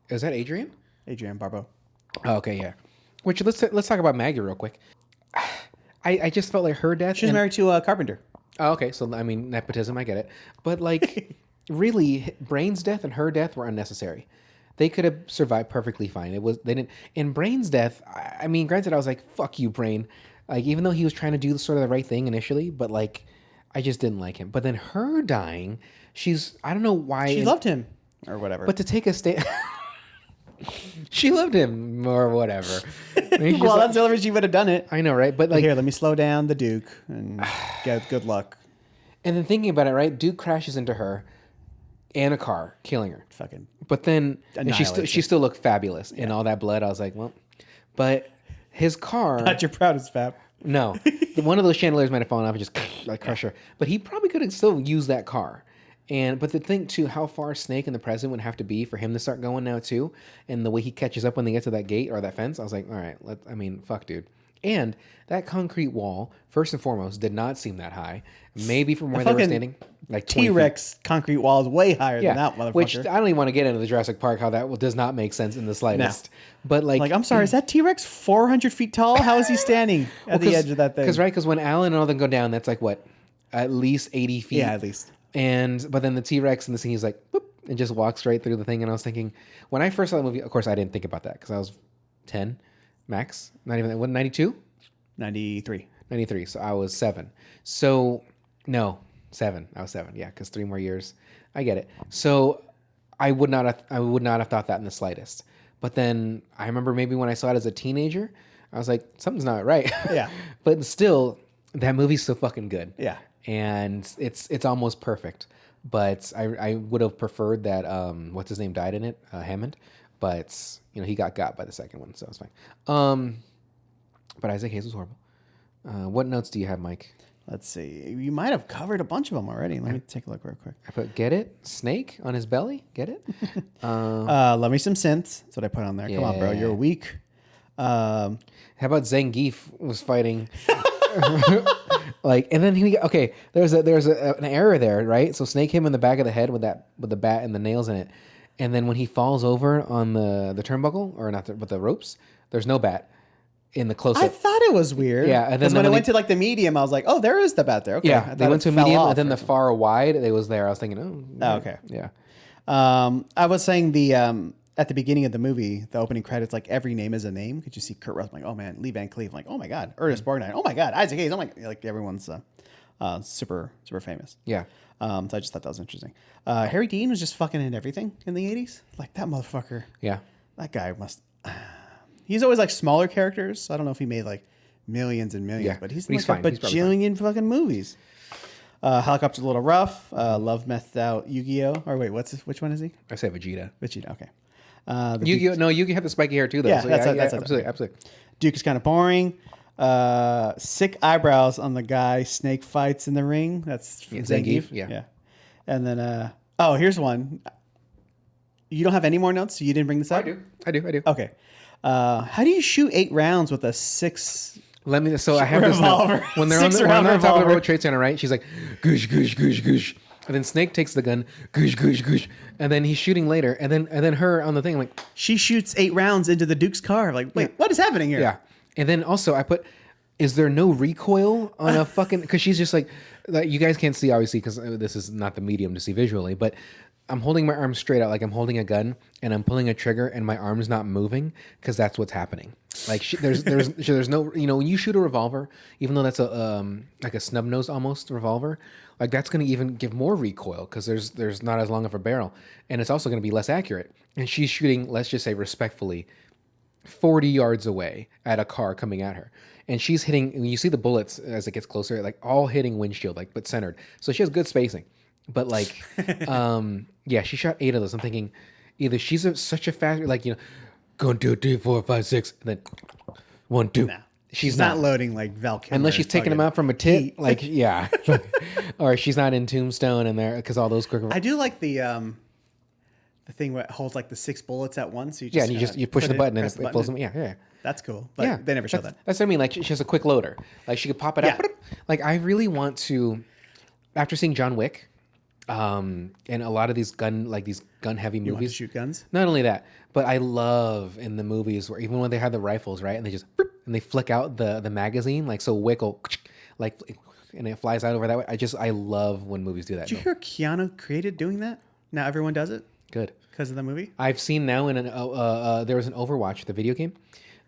Is that Adrienne? Adrienne Barbeau. Oh, okay, yeah. Which, let's talk about Maggie real quick. I just felt like her death... She's married to Carpenter. Oh, okay. So, I mean, nepotism, I get it. But, like, really, Brain's death and her death were unnecessary. They could have survived perfectly fine. They didn't... In Brain's death, I mean, granted, I was like, fuck you, Brain. Like, even though he was trying to do sort of the right thing initially, but, like, I just didn't like him. But then her dying, I don't know why... She loved him. Or whatever. But to take a stand... She loved him or whatever. Well, that's the only reason she would have done it. I know, right? But like, here, let me slow down the Duke and get good luck. And then thinking about it, right? Duke crashes into her and a car, killing her. Fucking. But then and she still looked fabulous in all that blood. I was like, well, but his car. Not your proudest, Fab. No, one of those chandeliers might have fallen off and just like crush her. But he probably could have still used that car. But to think too how far Snake and the president would have to be for him to start going now too, and the way he catches up when they get to that gate or that fence, I was like, all right, fuck, dude. And that concrete wall, first and foremost, did not seem that high. Maybe from where they were standing, like 20 T-Rex concrete wall is way higher than that motherfucker. Which I don't even want to get into the Jurassic Park how that does not make sense in the slightest. No. But like, I'm sorry, is that T-Rex 400 feet tall? How is he standing at the edge of that thing? Because when Alan and all them go down, that's like what, at least 80 feet. Yeah, at least. But then the T-Rex in the scene, he's like, boop, and just walks right through the thing. And I was thinking, when I first saw the movie, of course, I didn't think about that because I was 10 max. Not even that. What, 92? 93. 93. So I was 7. So no, 7. I was 7. Yeah, because 3 more years. I get it. So I would not have thought that in the slightest. But then I remember maybe when I saw it as a teenager, I was like, something's not right. Yeah. But still, that movie's so fucking good. Yeah. And it's almost perfect. But I would have preferred that what's his name died in it, Hammond. But he got by the second one, so it's fine. But Isaac Hayes was horrible. What notes do you have, Mike? Let's see. You might have covered a bunch of them already. Let me take a look real quick. I put get it? Snake on his belly? Get it? Love me some synths. That's what I put on there. Come on, bro. You're weak. How about Zangief was fighting? And then there's an error there, right? So Snake hit him in the back of the head with the bat and the nails in it. And then when he falls over on the turnbuckle, or not, but the ropes, there's no bat in the close-up. I thought it was weird. Yeah, and then when I went to the medium, I was like, oh, there is the bat there. Okay. Yeah, they went to medium, and then the far wide, it was there. I was thinking, oh, okay. Yeah. I was saying the at the beginning of the movie, the opening credits, like every name is a name. Could you see Kurt Russell? I'm like, oh man, Lee Van Cleef. I'm like, oh my god, Ernest Borgnine. Oh my god, Isaac Hayes. I'm like everyone's super famous. Yeah. So I just thought that was interesting. Harry Dean was just fucking in everything in the 80s. Like that motherfucker. Yeah. That guy must. He's always like smaller characters. So I don't know if he made like millions and millions, but he's in like fine. a bajillion fucking movies. Helicopter's a little rough. Love methed out Yu-Gi-Oh. Or wait, which one is he? I say Vegeta. Vegeta. Okay. Yu-Gi-Oh. No, Yu-Gi had the spiky hair too, though. Yeah, so that's absolutely. Duke is kind of boring. Sick eyebrows on the guy Snake fights in the ring. That's Zangief. Yeah. And then, here's one. You don't have any more notes? So you didn't bring this up? I do. Okay. How do you shoot 8 rounds with a 6? So I have this revolver. note. When they're on the top of the World Trade Center, right? She's like, goosh, goosh, goosh, goosh. And then Snake takes the gun, goosh, goosh, goosh. And then he's shooting later. And then her on the thing, I'm like, she shoots 8 rounds into the Duke's car. Like, wait, what is happening here? Yeah. And then also I put, is there no recoil on a fucking, because she's just like, you guys can't see obviously because this is not the medium to see visually, but I'm holding my arm straight out like I'm holding a gun and I'm pulling a trigger and my arm's not moving because that's what's happening. Like there's no, when you shoot a revolver, even though that's a like a snub nose almost revolver, like that's going to even give more recoil because there's not as long of a barrel and it's also going to be less accurate. And she's shooting, let's just say respectfully, 40 yards away at a car coming at her. And she's hitting, when you see the bullets as it gets closer, like all hitting windshield, like but centered. So she has good spacing. But like, she shot 8 of those. I'm thinking either she's such a fast, like, going 2, 3, 4, 5, 6, and then 1, 2. No, she's not loading like Val Kilmer. Unless she's taking them out from a tit, like, yeah. Or she's not in Tombstone and there, because all those quick. I do like the thing where it holds like the 6 bullets at once. So you just, and you push the button and it pulls them. Yeah. That's cool. But they never show that. That's what I mean. Like, she has a quick loader. Like, she could pop it out. Like, I really want to, after seeing John Wick, and a lot of these gun heavy movies. You want to shoot guns? Not only that, but I love in the movies where even when they have the rifles, right, and they just and they flick out the magazine, like so Wick will like, and it flies out over that way. I love when movies do that. Did you hear Keanu created doing that? Now everyone does it. Good. Because of the movie? I've seen now in there was an Overwatch, the video game.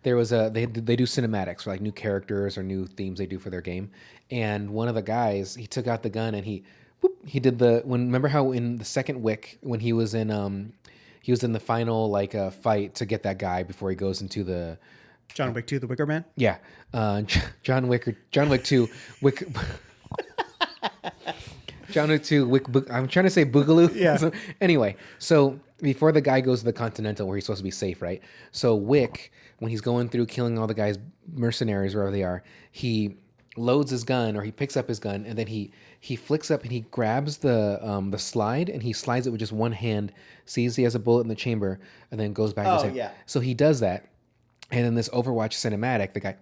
There was they do cinematics for like new characters or new themes they do for their game. And one of the guys, he took out the gun and he did remember how in the second Wick when he was in the final like fight to get that guy before he goes into the John Wick 2, the Wicker Man? Yeah. John Wick 2 Wick John Wick 2 Wick I'm trying to say Boogaloo. Yeah. So, anyway, so before the guy goes to the Continental where he's supposed to be safe, right? So Wick, when he's going through killing all the guys, mercenaries, wherever they are, he loads his gun or he picks up his gun and then he flicks up and he grabs the slide and he slides it with just one hand, sees he has a bullet in the chamber, and then goes back. Yeah. So he does that, and in this Overwatch cinematic, the guy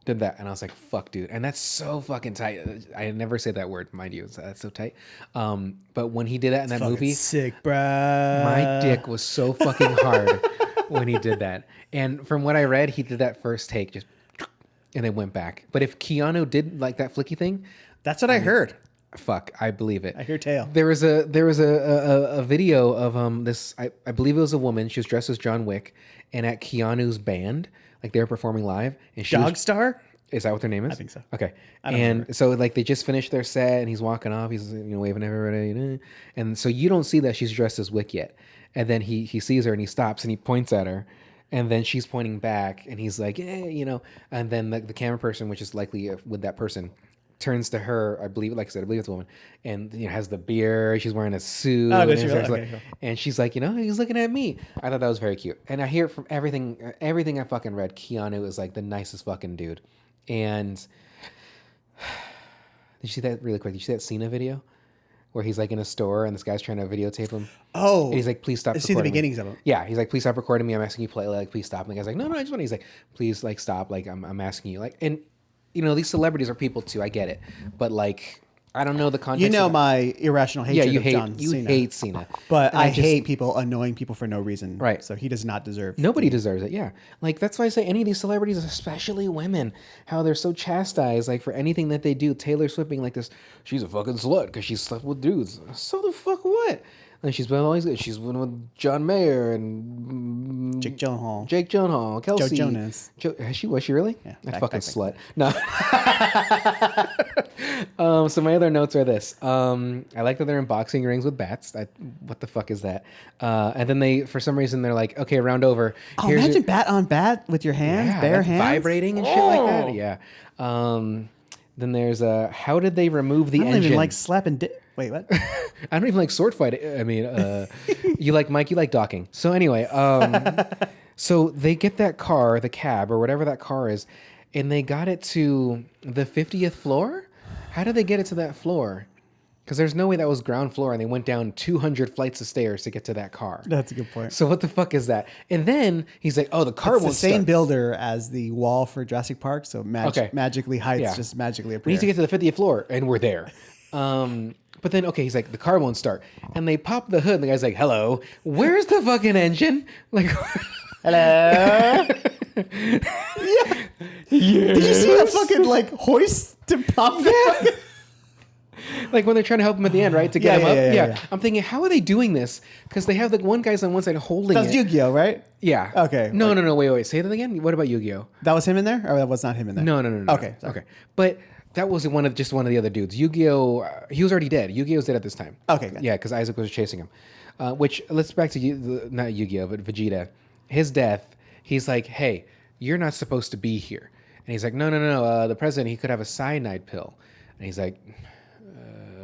did that, and I was like, "Fuck, dude!" And that's so fucking tight. I never say that word, mind you. That's so tight. But when he did that in that movie, sick, bruh. My dick was so fucking hard when he did that. And from what I read, he did that first take just, and then went back. But if Keanu did like that flicky thing, that's what I heard. Fuck, I believe it. I hear tale. There was a video of this. I believe it was a woman. She was dressed as John Wick, and at Keanu's band, like they were performing live. And she Dogstar? Is that what their name is? I think so. Okay. I don't And remember. so like they just finished their set and he's walking off. He's waving at everybody. And so you don't see that she's dressed as Wick yet. And then he sees her and he stops and he points at her. And then she's pointing back and he's like, And then the camera person, which is likely with that person, turns to her. I believe, like I said, I believe it's a woman. And has the beard. She's wearing a suit. Oh, and, does she really? Okay, cool. and she's like, he's looking at me. I thought that was very cute. And I hear from everything I fucking read, Keanu is like the nicest fucking dude. And did you see that really quick? Did you see that Cena video where he's like in a store and this guy's trying to videotape him? Oh, And he's like, please stop. I see the recording me." beginnings of it. Yeah, he's like, please stop recording me. I'm asking you play. Like, please stop. And the guy's like, no, I just want. He's like, please, like, stop. Like, I'm asking you. Like, and these celebrities are people too. I get it, but like, I don't know the context. You know of my irrational hatred you of hate John Cena. hate Cena, But And I just- hate people annoying people for no reason. Right. So he does not deserve. Nobody deserves it. Yeah. Like, that's why I say any of these celebrities, especially women, how they're so chastised, like, for anything that they do. Taylor Swift being like this, she's a fucking slut because she slept with dudes. So the fuck what? And she's been always good. She's been with John Mayer and Jake Gyllenhaal. Kelsey. Joe Jonas. Was she really? Yeah, That back- fucking back- slut. No. So my other notes are this. I like that they're in boxing rings with bats. What the fuck is that? And then they, for some reason, they're like, okay, round over. Oh, Here's imagine your- bat on bat with your hands, yeah, bare that's hands. vibrating and shit like that. Yeah. Then there's how did they remove the I don't engine? even like slapping dick. Wait, what? I don't even like sword fighting. I mean, you like Mike, you like docking. So anyway, so they get that car, the cab or whatever that car is, and they got it to the 50th floor. How did they get it to that floor? Because there's no way that was ground floor, and they went down 200 flights of stairs to get to that car. That's a good point. So what the fuck is that? And then he's like, "Oh, the car It's the won't same start." builder as the wall for Jurassic Park, so Okay. magically heights Yeah. just magically We appear. need to get to the 50th floor, and we're there. But then, okay, he's like, the car won't start. And they pop the hood, and the guy's like, hello, where's the fucking engine? Like, Hello. Did you see that fucking like hoist to pop that? like when they're trying to help him at the end, right? To get Yeah, him up. yeah, yeah, yeah. I'm thinking, how are they doing this? Because they have like one guy's on one side holding That's it. Yu-Gi-Oh, right? Yeah. Okay, No, wait. Say that again. What about Yu-Gi-Oh? That was him in there, or that was not him in there? No. Okay, sorry. Okay. But that was one of the other dudes. Yu-Gi-Oh, he was already dead. Yu-Gi-Oh's dead at this time. Okay, good. Yeah, because Isaac was chasing him. Which, let's back to not Yu-Gi-Oh, but Vegeta. His death, he's like, hey, you're not supposed to be here. And he's like, no. The president, he could have a cyanide pill. And he's like,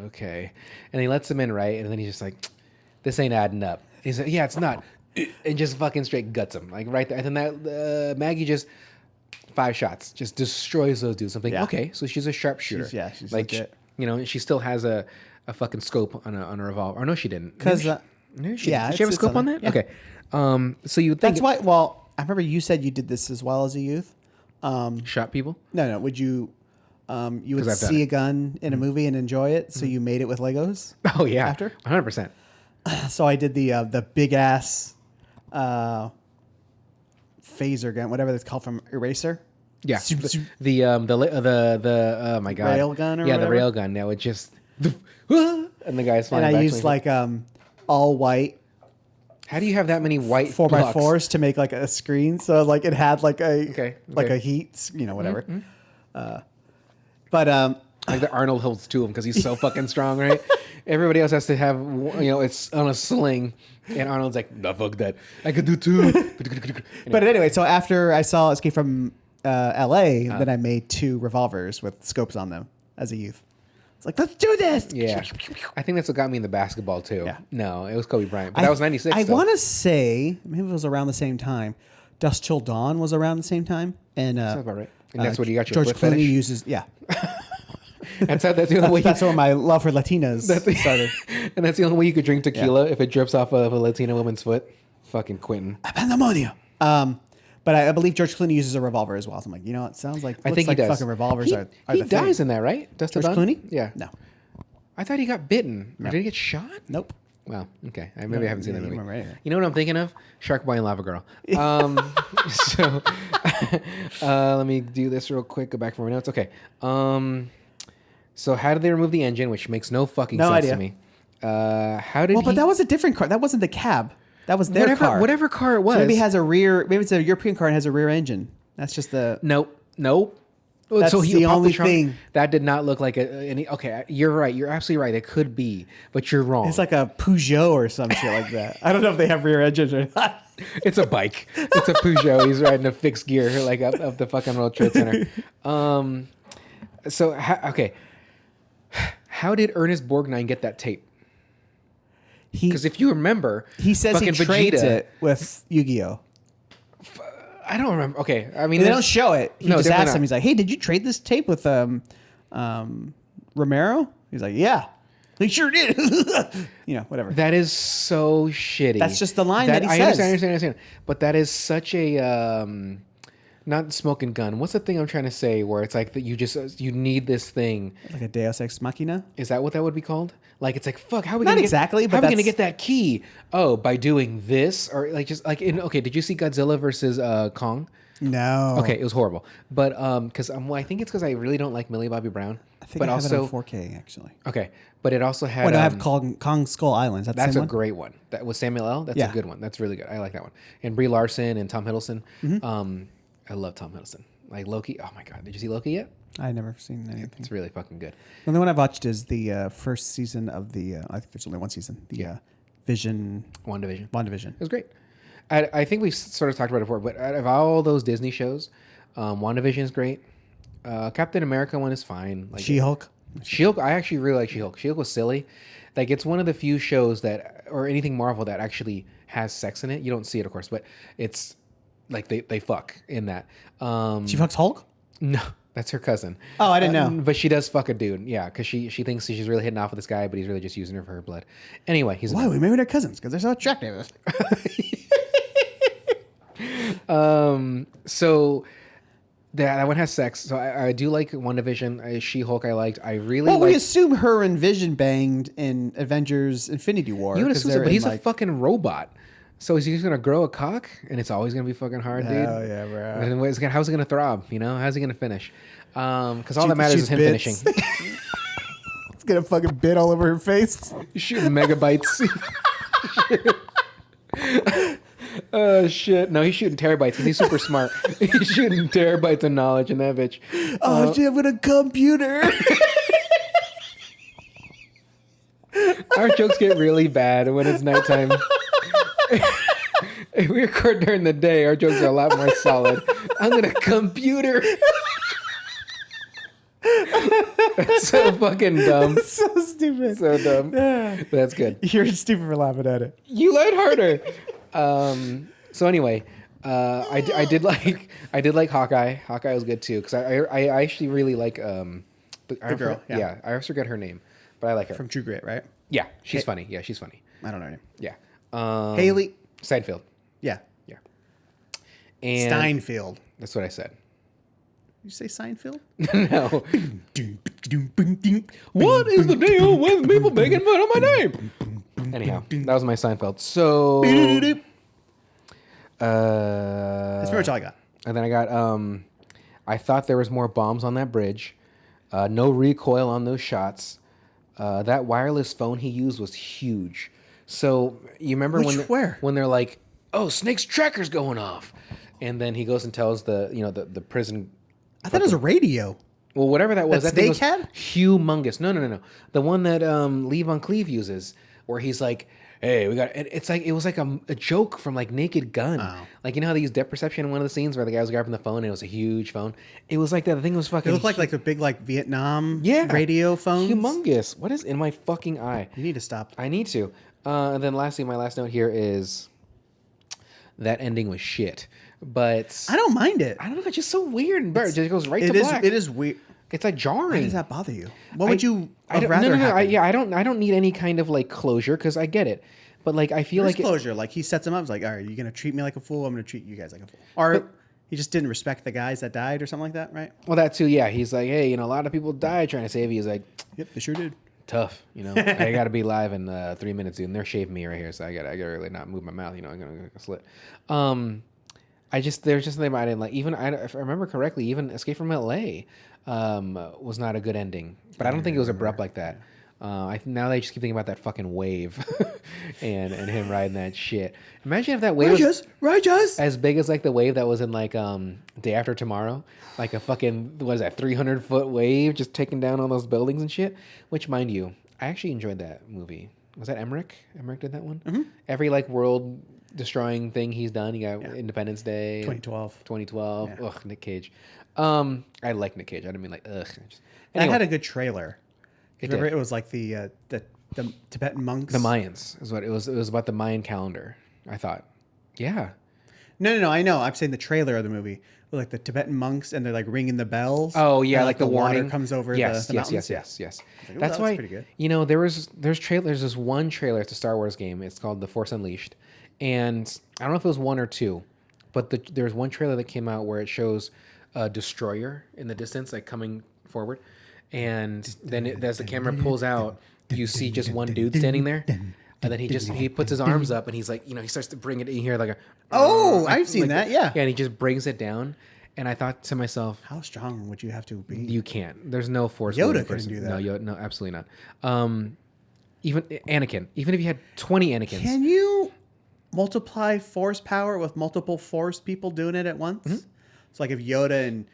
okay. And he lets him in, right? And then he's just like, this ain't adding up. He's like, yeah, it's not. And just fucking straight guts him. Like right there. And then that Maggie just 5 shots, just destroys those dudes. I'm thinking, Yeah. okay, so she's a sharpshooter. She's like, legit. she still has a fucking scope on a revolver. Or no, she didn't. Because Maybe she yeah, did she have a it's scope on that? something. Yeah. Okay. So you think that's why. Well, I remember you said you did this as well as a youth. shot people? No. Would you? You would 'Cause I've done see it. a gun in a movie and enjoy it, so you made it with Legos. Oh yeah, After? 100%. So I did the big ass phaser gun, whatever it's called, from Eraser. Yeah, Zoom, zoom. the oh my god, Rail gun or yeah, whatever? the rail gun. Now it just and the guy's flying. And I back used to like all white How do you have that many white 4x4s to make like a screen, so like it had like a Okay, like okay. a heat, whatever. Mm-hmm. But Like the Arnold holds 2 of them because he's so fucking strong, right? Everybody else has to have, it's on a sling, and Arnold's like, no, fuck that. I could do 2. But anyway, so after I saw Escape from L.A., then I made 2 revolvers with scopes on them as a youth. It's like, let's do this. Yeah, I think that's what got me in the basketball too. Yeah. No, it was Kobe Bryant, but that was '96. I want to say maybe it was around the same time. Dust Till Dawn was around the same time, and Sounds about right. And that's what you got your George foot Clooney fetish? uses. Yeah, That's the only way. that's where my love for Latinas started. And that's the only way you could drink tequila if it drips off of a Latina woman's foot. Fucking Quentin. Pandemonia. But I believe George Clooney uses a revolver as well. So I'm like, it sounds like I think like he does. fucking revolvers he, are he the dies thing. in that, right? Dust Till George Dawn? Clooney? Yeah. No. I thought he got bitten. Or did he get shot? Nope. Wow. Okay. Maybe I haven't seen that you movie. remember anything. You know what I'm thinking of? Shark Boy and Lava Girl. So let me do this real quick. Go back for my notes. Okay. So how did they remove the engine? Which makes no fucking No sense idea. to me. How did But that was a different car. That wasn't the cab. That was their car. Whatever car it was. So maybe it has a rear. Maybe it's a European car and has a rear engine. That's just the. Nope. That's so he the popped only trunk? thing. That did not look like any. Okay, you're right. You're absolutely right. It could be, but you're wrong. It's like a Peugeot or some shit like that. I don't know if they have rear engines or not. It's a bike. It's a Peugeot. He's riding a fixed gear like up the fucking World Trade Center. So okay, how did Ernest Borgnine get that tape? Because if you remember, he says he fucking trades Vegeta, it with Yu-Gi-Oh. I don't remember. Okay, I mean, They don't show it. He just definitely asks him. He's like, "Hey, did you trade this tape with Romero?" He's like, "Yeah." He sure did. Whatever. That is so shitty. That's just the line that he I says. understand. But that is such a not smoke and gun. What's the thing I'm trying to say? Where it's like that you need this thing. Like a Deus Ex Machina. Is that what that would be called? Like it's like fuck. How are we Not gonna exactly, Get, but how are we gonna that's- get that key? Oh, by doing this or like just like in. Okay, did you see Godzilla versus Kong? No. Okay, it was horrible. But because I think it's because I really don't like Millie Bobby Brown. I think but I have also it on 4K actually. okay, but it also had. Wait, I have Kong Skull Island. Is that the That's same a one? great one. That was Samuel L. That's Yeah. a good one. That's really good. I like that one. And Brie Larson and Tom Hiddleston. I love Tom Hiddleston. Like Loki. Oh my god, did you see Loki yet? I've never seen anything. It's really fucking good. The only one I've watched is the first season of the. I think there's only one season. The Vision. WandaVision. WandaVision. It was great. I think we've sort of talked about it before, but out of all those Disney shows, WandaVision is great. Captain America one is fine. Like She-Hulk. She-Hulk, I actually really like She-Hulk. She-Hulk was silly. Like it's one of the few shows that, or anything Marvel that actually has sex in it. You don't see it, of course, but it's like they fuck in that. She fucks Hulk? No, that's her cousin. Oh, I didn't know. But she does fuck a dude. Yeah, because she thinks she's really hitting off with this guy, but he's really just using her for her blood. Anyway, he's Why? Maybe they're cousins because they're so attractive. So that one has sex. So I do like WandaVision. She-Hulk I liked. I really Well, we liked. assume her and Vision banged in Avengers Infinity War. You would 'cause assume so, they're but in, he's a like- fucking robot. So is he just gonna grow a cock and it's always gonna be fucking hard, dude? Oh, yeah, bro. And how's it gonna throb? You know, how's he gonna finish? Because all Shoot- that matters shoots is him bits. finishing. It's got a fucking bit all over her face. Shooting megabytes. Oh shit! No, he's shooting terabytes because he's super smart. He's shooting terabytes of knowledge in that bitch. Oh, shit, with a computer. Our jokes get really bad when it's nighttime. If we record during the day, our jokes are a lot more solid. I'm gonna computer. That's so fucking dumb. So stupid. So dumb. But that's good. You're stupid for laughing at it. You lied harder. So anyway, I did like Hawkeye. Hawkeye was good too because I actually really like the girl, yeah. I always forget her name, but I like her. From True Grit, right? Yeah, she's funny. Yeah, she's funny. I don't know her name. Yeah. Haley. Seinfeld. Yeah. Yeah. And Steinfeld. that's what I said. Did you say Seinfeld? No. What is the deal with people making fun of my name? Anyhow, that was my Seinfeld. So, That's pretty much all I got. and then I got, I thought there was more bombs on that bridge. No recoil on those shots. That wireless phone he used was huge. So you remember when they're like, "Oh, Snake's tracker's going off," and then he goes and tells the prison. I thought it was a radio. Well, whatever that was, That thing was Snake had? humongous. No. The one that Lee Von Cleef uses, where he's like, "Hey, we got." It's like it was like a joke from like Naked Gun. Oh. Like you know how they use depth perception in one of the scenes where the guy was grabbing the phone and it was a huge phone. It was like that. The thing was fucking. It looked like a big Vietnam yeah radio phone. humongous. What is in my fucking eye? You need to stop. I need to. And then lastly, my last note here is that ending was shit. But I don't mind it. I don't know. It's just so weird. And it just goes right to It is. black. It is weird. It's like jarring. Why does that bother you? What would you I don't, rather no. happen? I don't need any kind of like closure because I get it. But like I feel There's like closure. Like he sets him up. He's like, all right, you're gonna treat me like a fool. I'm gonna treat you guys like a fool. Or he just didn't respect the guys that died or something like that, right? well that too. Yeah, he's like, hey, a lot of people died trying to save you. He's like, Yep, they sure did. tough. I got to be live in 3 minutes, dude. And they're shaving me right here, so I got to really not move my mouth. I'm gonna slit. There's just something I didn't like. Even if I remember correctly, even Escape from L.A. Was not a good ending, but I don't think it was abrupt like that. Now they just keep thinking about that fucking wave, and him riding that shit. Imagine if that wave was Righteous. as big as like the wave that was in like Day After Tomorrow, like a fucking what is that 300-foot wave just taking down all those buildings and shit. Which, mind you, I actually enjoyed that movie. Was that Emmerich? Emmerich did that one. Mm-hmm. Every like world destroying thing he's done. You got Independence Day, 2012. Yeah. Ugh, Nick Cage. I like Nick Cage. I didn't mean like ugh. That had a good trailer. Remember, did. it was like the Tibetan monks. The Mayans is what it was. It was about the Mayan calendar. I thought, yeah. No. I know. I'm saying the trailer of the movie with like the Tibetan monks and they're like ringing the bells. Oh yeah, and, like the warning water comes over the mountains. Yes. Like, That's why. pretty good. You know, there's this one trailer. It's a Star Wars game. It's called The Force Unleashed, and I don't know if it was one or two, but there's one trailer that came out where it shows a destroyer in the distance, like coming forward, and then as the camera pulls out, you see just one dude standing there. And then he puts his arms up and he's like, he starts to bring it in here like I've seen that, yeah. Yeah, and he just brings it down. And I thought to myself, how strong would you have to be? You can't. There's no force. Yoda couldn't do that. No, no, absolutely not. Even Anakin, even if you had 20 Anakins. Can you multiply force power with multiple force people doing it at once? Mm-hmm. So like if Yoda and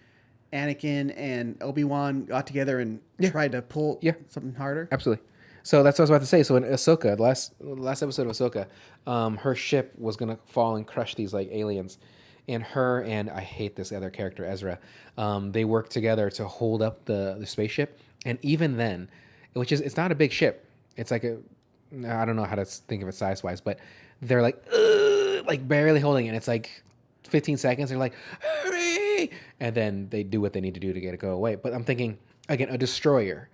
Anakin and Obi-Wan got together and tried to pull something harder? Absolutely. So that's what I was about to say. So in Ahsoka, the last episode of Ahsoka, her ship was going to fall and crush these like aliens. And her and I hate this other character, Ezra, they work together to hold up the spaceship. And even then, it's not a big ship. It's like I don't know how to think of it size-wise, but they're like barely holding it. And it's like 15 seconds. They're like, hurry! And then they do what they need to do to get it go away. But I'm thinking, again, a destroyer.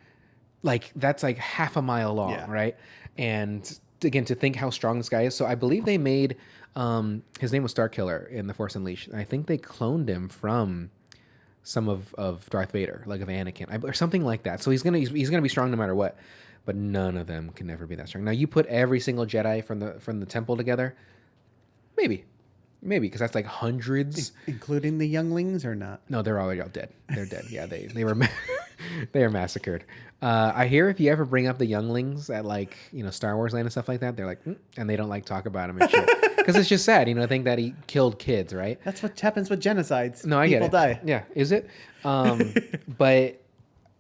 Like, that's like half a mile long, right? And again, to think how strong this guy is. So I believe they made, his name was Starkiller in The Force Unleashed. And I think they cloned him from some of Darth Vader, like of Anakin, or something like that. So he's gonna be strong no matter what. But none of them can ever be that strong. Now, you put every single Jedi from the temple together, maybe, because that's like hundreds. Including the younglings or not? No, they're already all dead. They're dead. Yeah, they were they are massacred. I hear if you ever bring up the younglings at like Star Wars Land and stuff like that, they're like, and they don't like talk about him and shit because it's just sad. I think that he killed kids, right? That's what happens with genocides. No, I get it. People die. Yeah, is it? But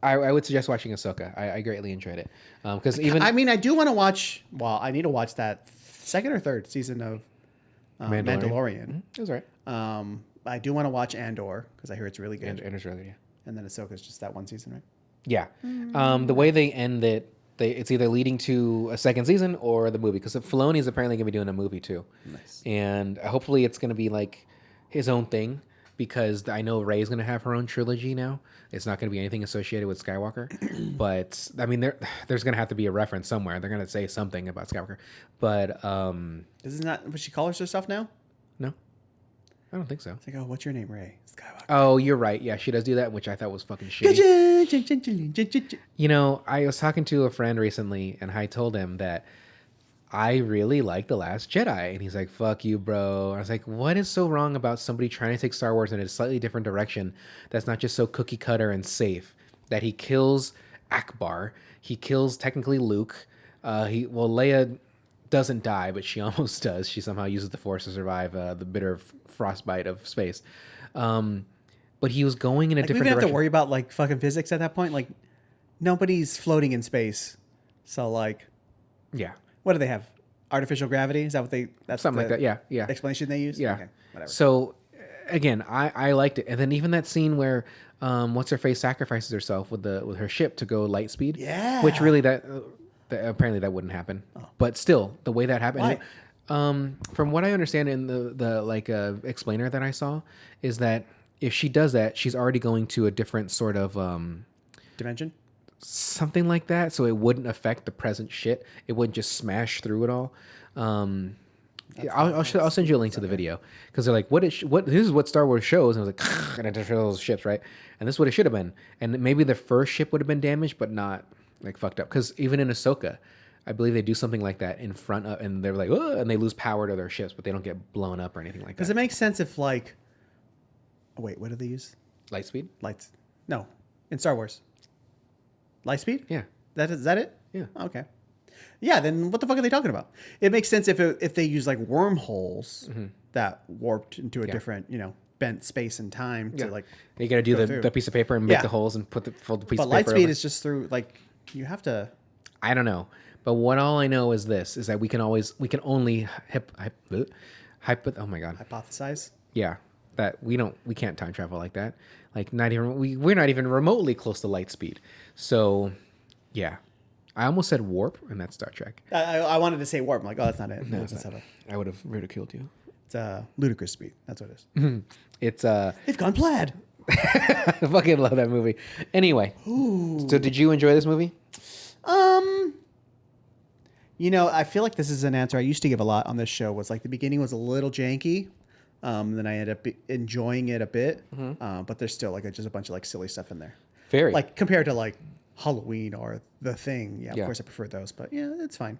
I would suggest watching Ahsoka. I greatly enjoyed it because I do want to watch. Well, I need to watch that second or third season of Mandalorian. Mm-hmm. It was all right. I do want to watch Andor because I hear it's really good. Andor's really good. Yeah. And then Ahsoka's just that one season, right? Yeah. The way they end it, it's either leading to a second season or the movie because Filoni is apparently going to be doing a movie too. Nice. And hopefully it's going to be like his own thing because I know Rey's going to have her own trilogy now. It's not going to be anything associated with Skywalker. But, I mean, there's going to have to be a reference somewhere. They're going to say something about Skywalker. But... Isn't that what she calls herself now? No. I don't think so. It's like, oh, what's your name, Rey? Skywalker. Oh, you're right. Yeah, she does do that, which I thought was fucking shitty. I was talking to a friend recently, and I told him that I really like The Last Jedi. And he's like, fuck you, bro. I was like, what is so wrong about somebody trying to take Star Wars in a slightly different direction that's not just so cookie cutter and safe? That he kills Akbar. He kills, technically, Luke. Leia doesn't die, but she almost does. She somehow uses the Force to survive the bitter frostbite of space. But he was going in a different direction. We didn't have to worry about like fucking physics at that point. Like nobody's floating in space, so like, yeah. What do they have? Artificial gravity? Is that what they? That's something like that. Yeah. Explanation they use. Yeah. Okay, whatever. So again, I liked it, and then even that scene where what's her face sacrifices herself with her ship to go light speed. Yeah. Which really apparently that wouldn't happen. Oh. But still, the way that happened. Why? From what I understand in the explainer that I saw is that if she does that, she's already going to a different sort of dimension, something like that. So it wouldn't affect the present shit. It wouldn't just smash through it all. I'll send you a link to the video because they're like, this is what Star Wars shows, and I was like, and it shows ships, right? And this is what it should have been. And maybe the first ship would have been damaged, but not like fucked up. Because even in Ahsoka, I believe they do something like that in front of, and they're like, oh, and they lose power to their ships, but they don't get blown up or anything like that. Does it make sense if like, wait, what do they use? Light speed? No, in Star Wars. Light speed? Yeah. Is that it? Yeah. Okay. Yeah, then what the fuck are they talking about? It makes sense if they use like wormholes that warped into a different, bent space and time to like. You got to do the piece of paper and make the holes and fold the piece of paper. But lightspeed is just through like you have to. I don't know, but all I know is this: is that we can only oh my god, Hypothesize. Yeah, that we can't time travel like that. Like we're not even remotely close to light speed. So, yeah. I almost said warp, and that's Star Trek. I wanted to say warp. I'm like, oh, that's not it. No, it's not. I would have ridiculed you. It's ludicrous speed. That's what it is. It's They've gone plaid. I fucking love that movie. Anyway, so did you enjoy this movie? I feel like this is an answer I used to give a lot on this show. Was like the beginning was a little janky, then I ended up enjoying it a bit. But there's still like just a bunch of like silly stuff in there. Very like compared to like Halloween or The Thing. Yeah, of course I prefer those, but yeah, it's fine.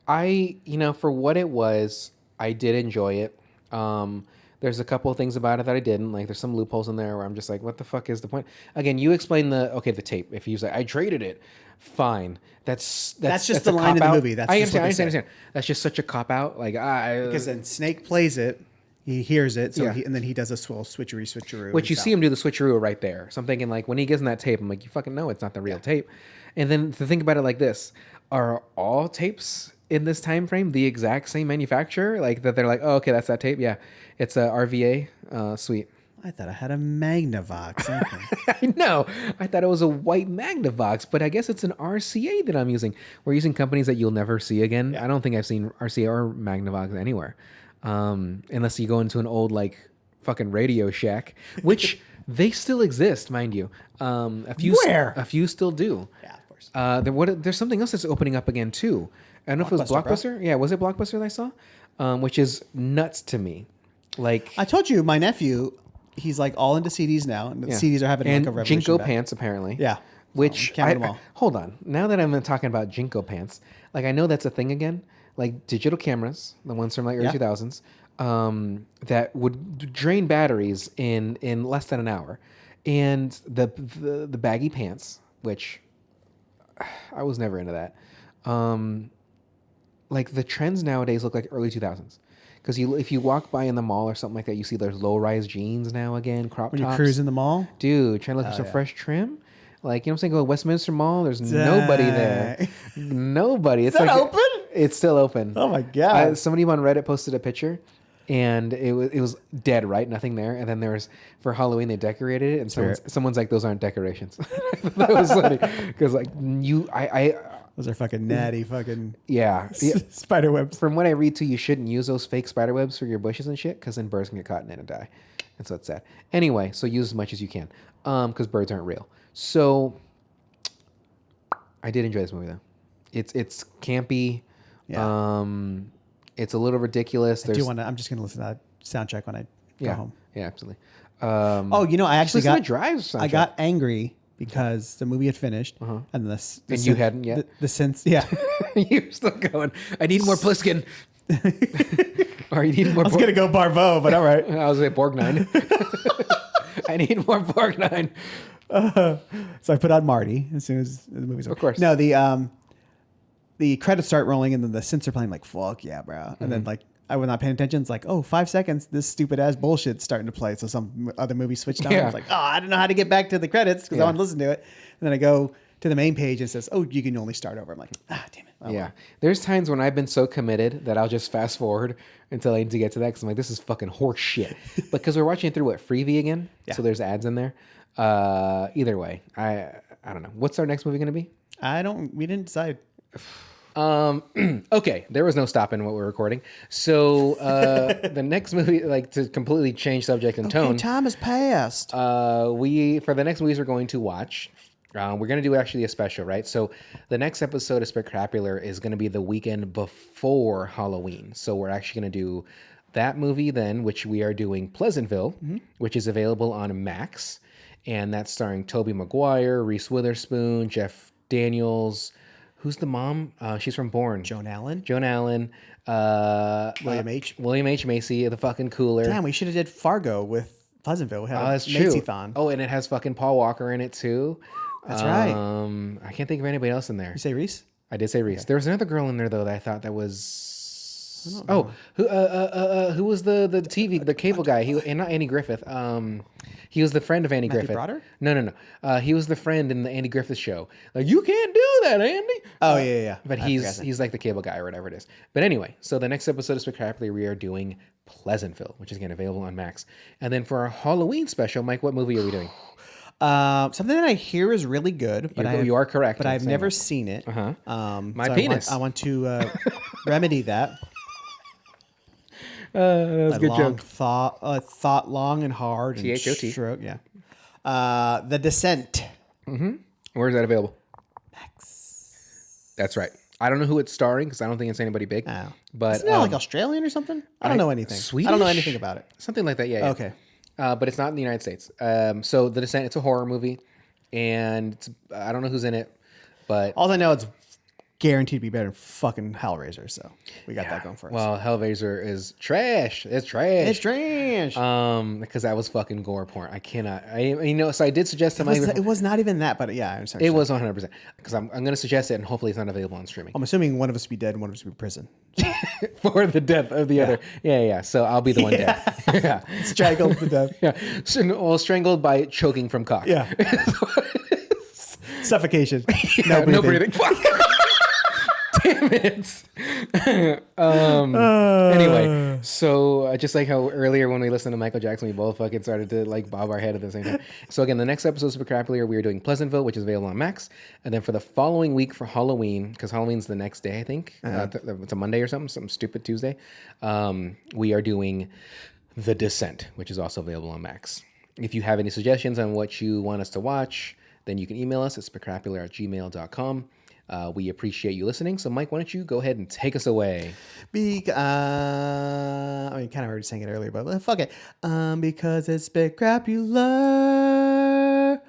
For what it was, I did enjoy it. There's a couple of things about it that I didn't like. There's some loopholes in there where I'm just like, what the fuck is the point? Again, you explain the tape. If you say I traded it, fine. That's just the line in the movie. That's I understand. That's just such a cop out. Like because then Snake plays it. He hears it, and then he does a switcheroo. Which you see him do the switcheroo right there. So I'm thinking, like, when he gives him that tape, I'm like, you fucking know it's not the real tape. And then to think about it like this, are all tapes in this time frame the exact same manufacturer? Like, that they're like, oh, okay, that's that tape? Yeah. It's a RVA. Sweet. I thought I had a Magnavox. I know. I thought it was a white Magnavox, but I guess it's an RCA that I'm using. We're using companies that you'll never see again. Yeah. I don't think I've seen RCA or Magnavox anywhere. Unless you go into an old like fucking Radio Shack, which they still exist, mind you. A few still do. Yeah, of course. There's something else that's opening up again too. I don't know if it was Blockbuster. Bro. Yeah, was it Blockbuster that I saw? Which is nuts to me. Like I told you, my nephew, he's like all into CDs now, and the CDs are having like a revolution. Jinko pants apparently. Yeah. Which hold on. Now that I'm talking about Jinko pants, like I know that's a thing again. Like digital cameras, the ones from like early 2000s, that would drain batteries in less than an hour, and the baggy pants, which I was never into that. Like the trends nowadays look like early 2000s, because if you walk by in the mall or something like that, you see there's low rise jeans now again, crop tops. When you cruise in the mall, dude, trying to look for some fresh trim. Like, you know what I'm saying? Go to Westminster Mall. There's nobody there. Nobody. It's open? It's still open. Oh my God. Somebody on Reddit posted a picture and it was dead, right? Nothing there. And then there was, for Halloween, they decorated it. And someone's like, those aren't decorations. That was funny. Because like those are fucking natty fucking spider webs. From what I read too, you shouldn't use those fake spider webs for your bushes and shit, because then birds can get caught in it and die. And so it's sad. Anyway, so use as much as you can, because birds aren't real. So I did enjoy this movie though. It's campy. Yeah. It's a little ridiculous. I'm just gonna listen to that soundtrack when I go home. Yeah, absolutely. I actually I got angry because the movie had finished, and you hadn't yet. The sense, yeah. You're still going. I need more Pliskin. Or you need more. I was gonna go Barbeau, but all right. I was at Borgnine. I need more Borgnine. So I put on Marty as soon as the movie's over. Of course. No, the credits start rolling and then the synths are playing like, fuck yeah, bro. And then like I was not paying attention. It's like, 5 seconds, this stupid ass bullshit's starting to play. So some other movie switched on. I was like, I don't know how to get back to the credits because I want to listen to it. And then I go to the main page and it says, you can only start over. I'm like, damn it. Yeah. There's times when I've been so committed that I'll just fast forward until I need to get to that, because I'm like, this is fucking horse shit. Because we're watching it through Freevee again. Yeah. So there's ads in there. Either way, I don't know. What's our next movie going to be? We didn't decide. Okay, there was no stopping what we're recording. So the next movie, like to completely change subject and tone. Time has passed. For the next movies we're going to watch, we're going to do actually a special, right? So the next episode of Spectacular is going to be the weekend before Halloween. So we're actually going to do that movie then, which we are doing Pleasantville, which is available on Max. And that's starring Tobey McGuire, Reese Witherspoon, Jeff Daniels. Who's the mom? She's from Bourne. Joan Allen. William H. Macy, the fucking cooler. Damn, we should have did Fargo with Pleasantville. We had that's Macy-thon. Oh, and it has fucking Paul Walker in it too. That's right. I can't think of anybody else in there. You say Reese? I did say Reese. There was another girl in there though that I thought that was. Who was the cable guy? Not Andy Griffith. He was the friend of Andy Griffith. Broderick? No. He was the friend in the Andy Griffith show. Like, you can't do that, Andy. Oh yeah. But he's like the cable guy or whatever it is. But anyway, so the next episode of Spectacular, we are doing Pleasantville, which is again available on Max. And then for our Halloween special, Mike, what movie are we doing? Something that I hear is really good, but you are correct. But I've never seen it. My penis. I want to remedy that. That was a good joke. Thought long and hard. T-H-O-T. Stroke, yeah. The Descent. Mm-hmm. Where is that available? Max. That's right. I don't know who it's starring because I don't think it's anybody big. Oh. But isn't that like Australian or something? I don't know anything. Swedish? I don't know anything about it. Something like that, yeah. Okay. But it's not in the United States. So The Descent, it's a horror movie. And I don't know who's in it, but... All I know, it's guaranteed to be better than fucking Hellraiser, so we got that going for us. Well, Hellraiser is trash. It's trash. It's trash. Because that was fucking gore porn. I cannot. So I did suggest to it was not even that, but yeah, I understand. It was 100%. Because I'm going to suggest it, and hopefully it's not available on streaming. I'm assuming one of us will be dead and one of us will be in prison. For the death of the other. Yeah. So I'll be the one dead. Yeah. Strangled to death. Yeah. Strangled by choking from cock. Yeah. Suffocation. Yeah, no breathing. Fuck. Damn it. Anyway, so just like how earlier when we listened to Michael Jackson, we both fucking started to like bob our head at the same time. So again, the next episode of Spectacular, we are doing Pleasantville, which is available on Max. And then for the following week for Halloween, because Halloween's the next day, I think. It's a Monday or something stupid Tuesday. We are doing The Descent, which is also available on Max. If you have any suggestions on what you want us to watch, then you can email us at spectacular@gmail.com. We appreciate you listening. So, Mike, why don't you go ahead and take us away? Kind of already sang it earlier, but fuck it. Because it's spectacular.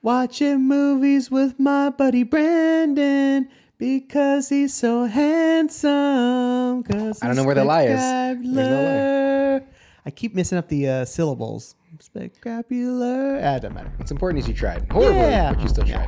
Watching movies with my buddy Brandon because he's so handsome. I don't know where the lie is. There's no lie. I keep messing up the syllables. Spectacular. It doesn't matter. What's important is you tried. Horrible, but you still tried.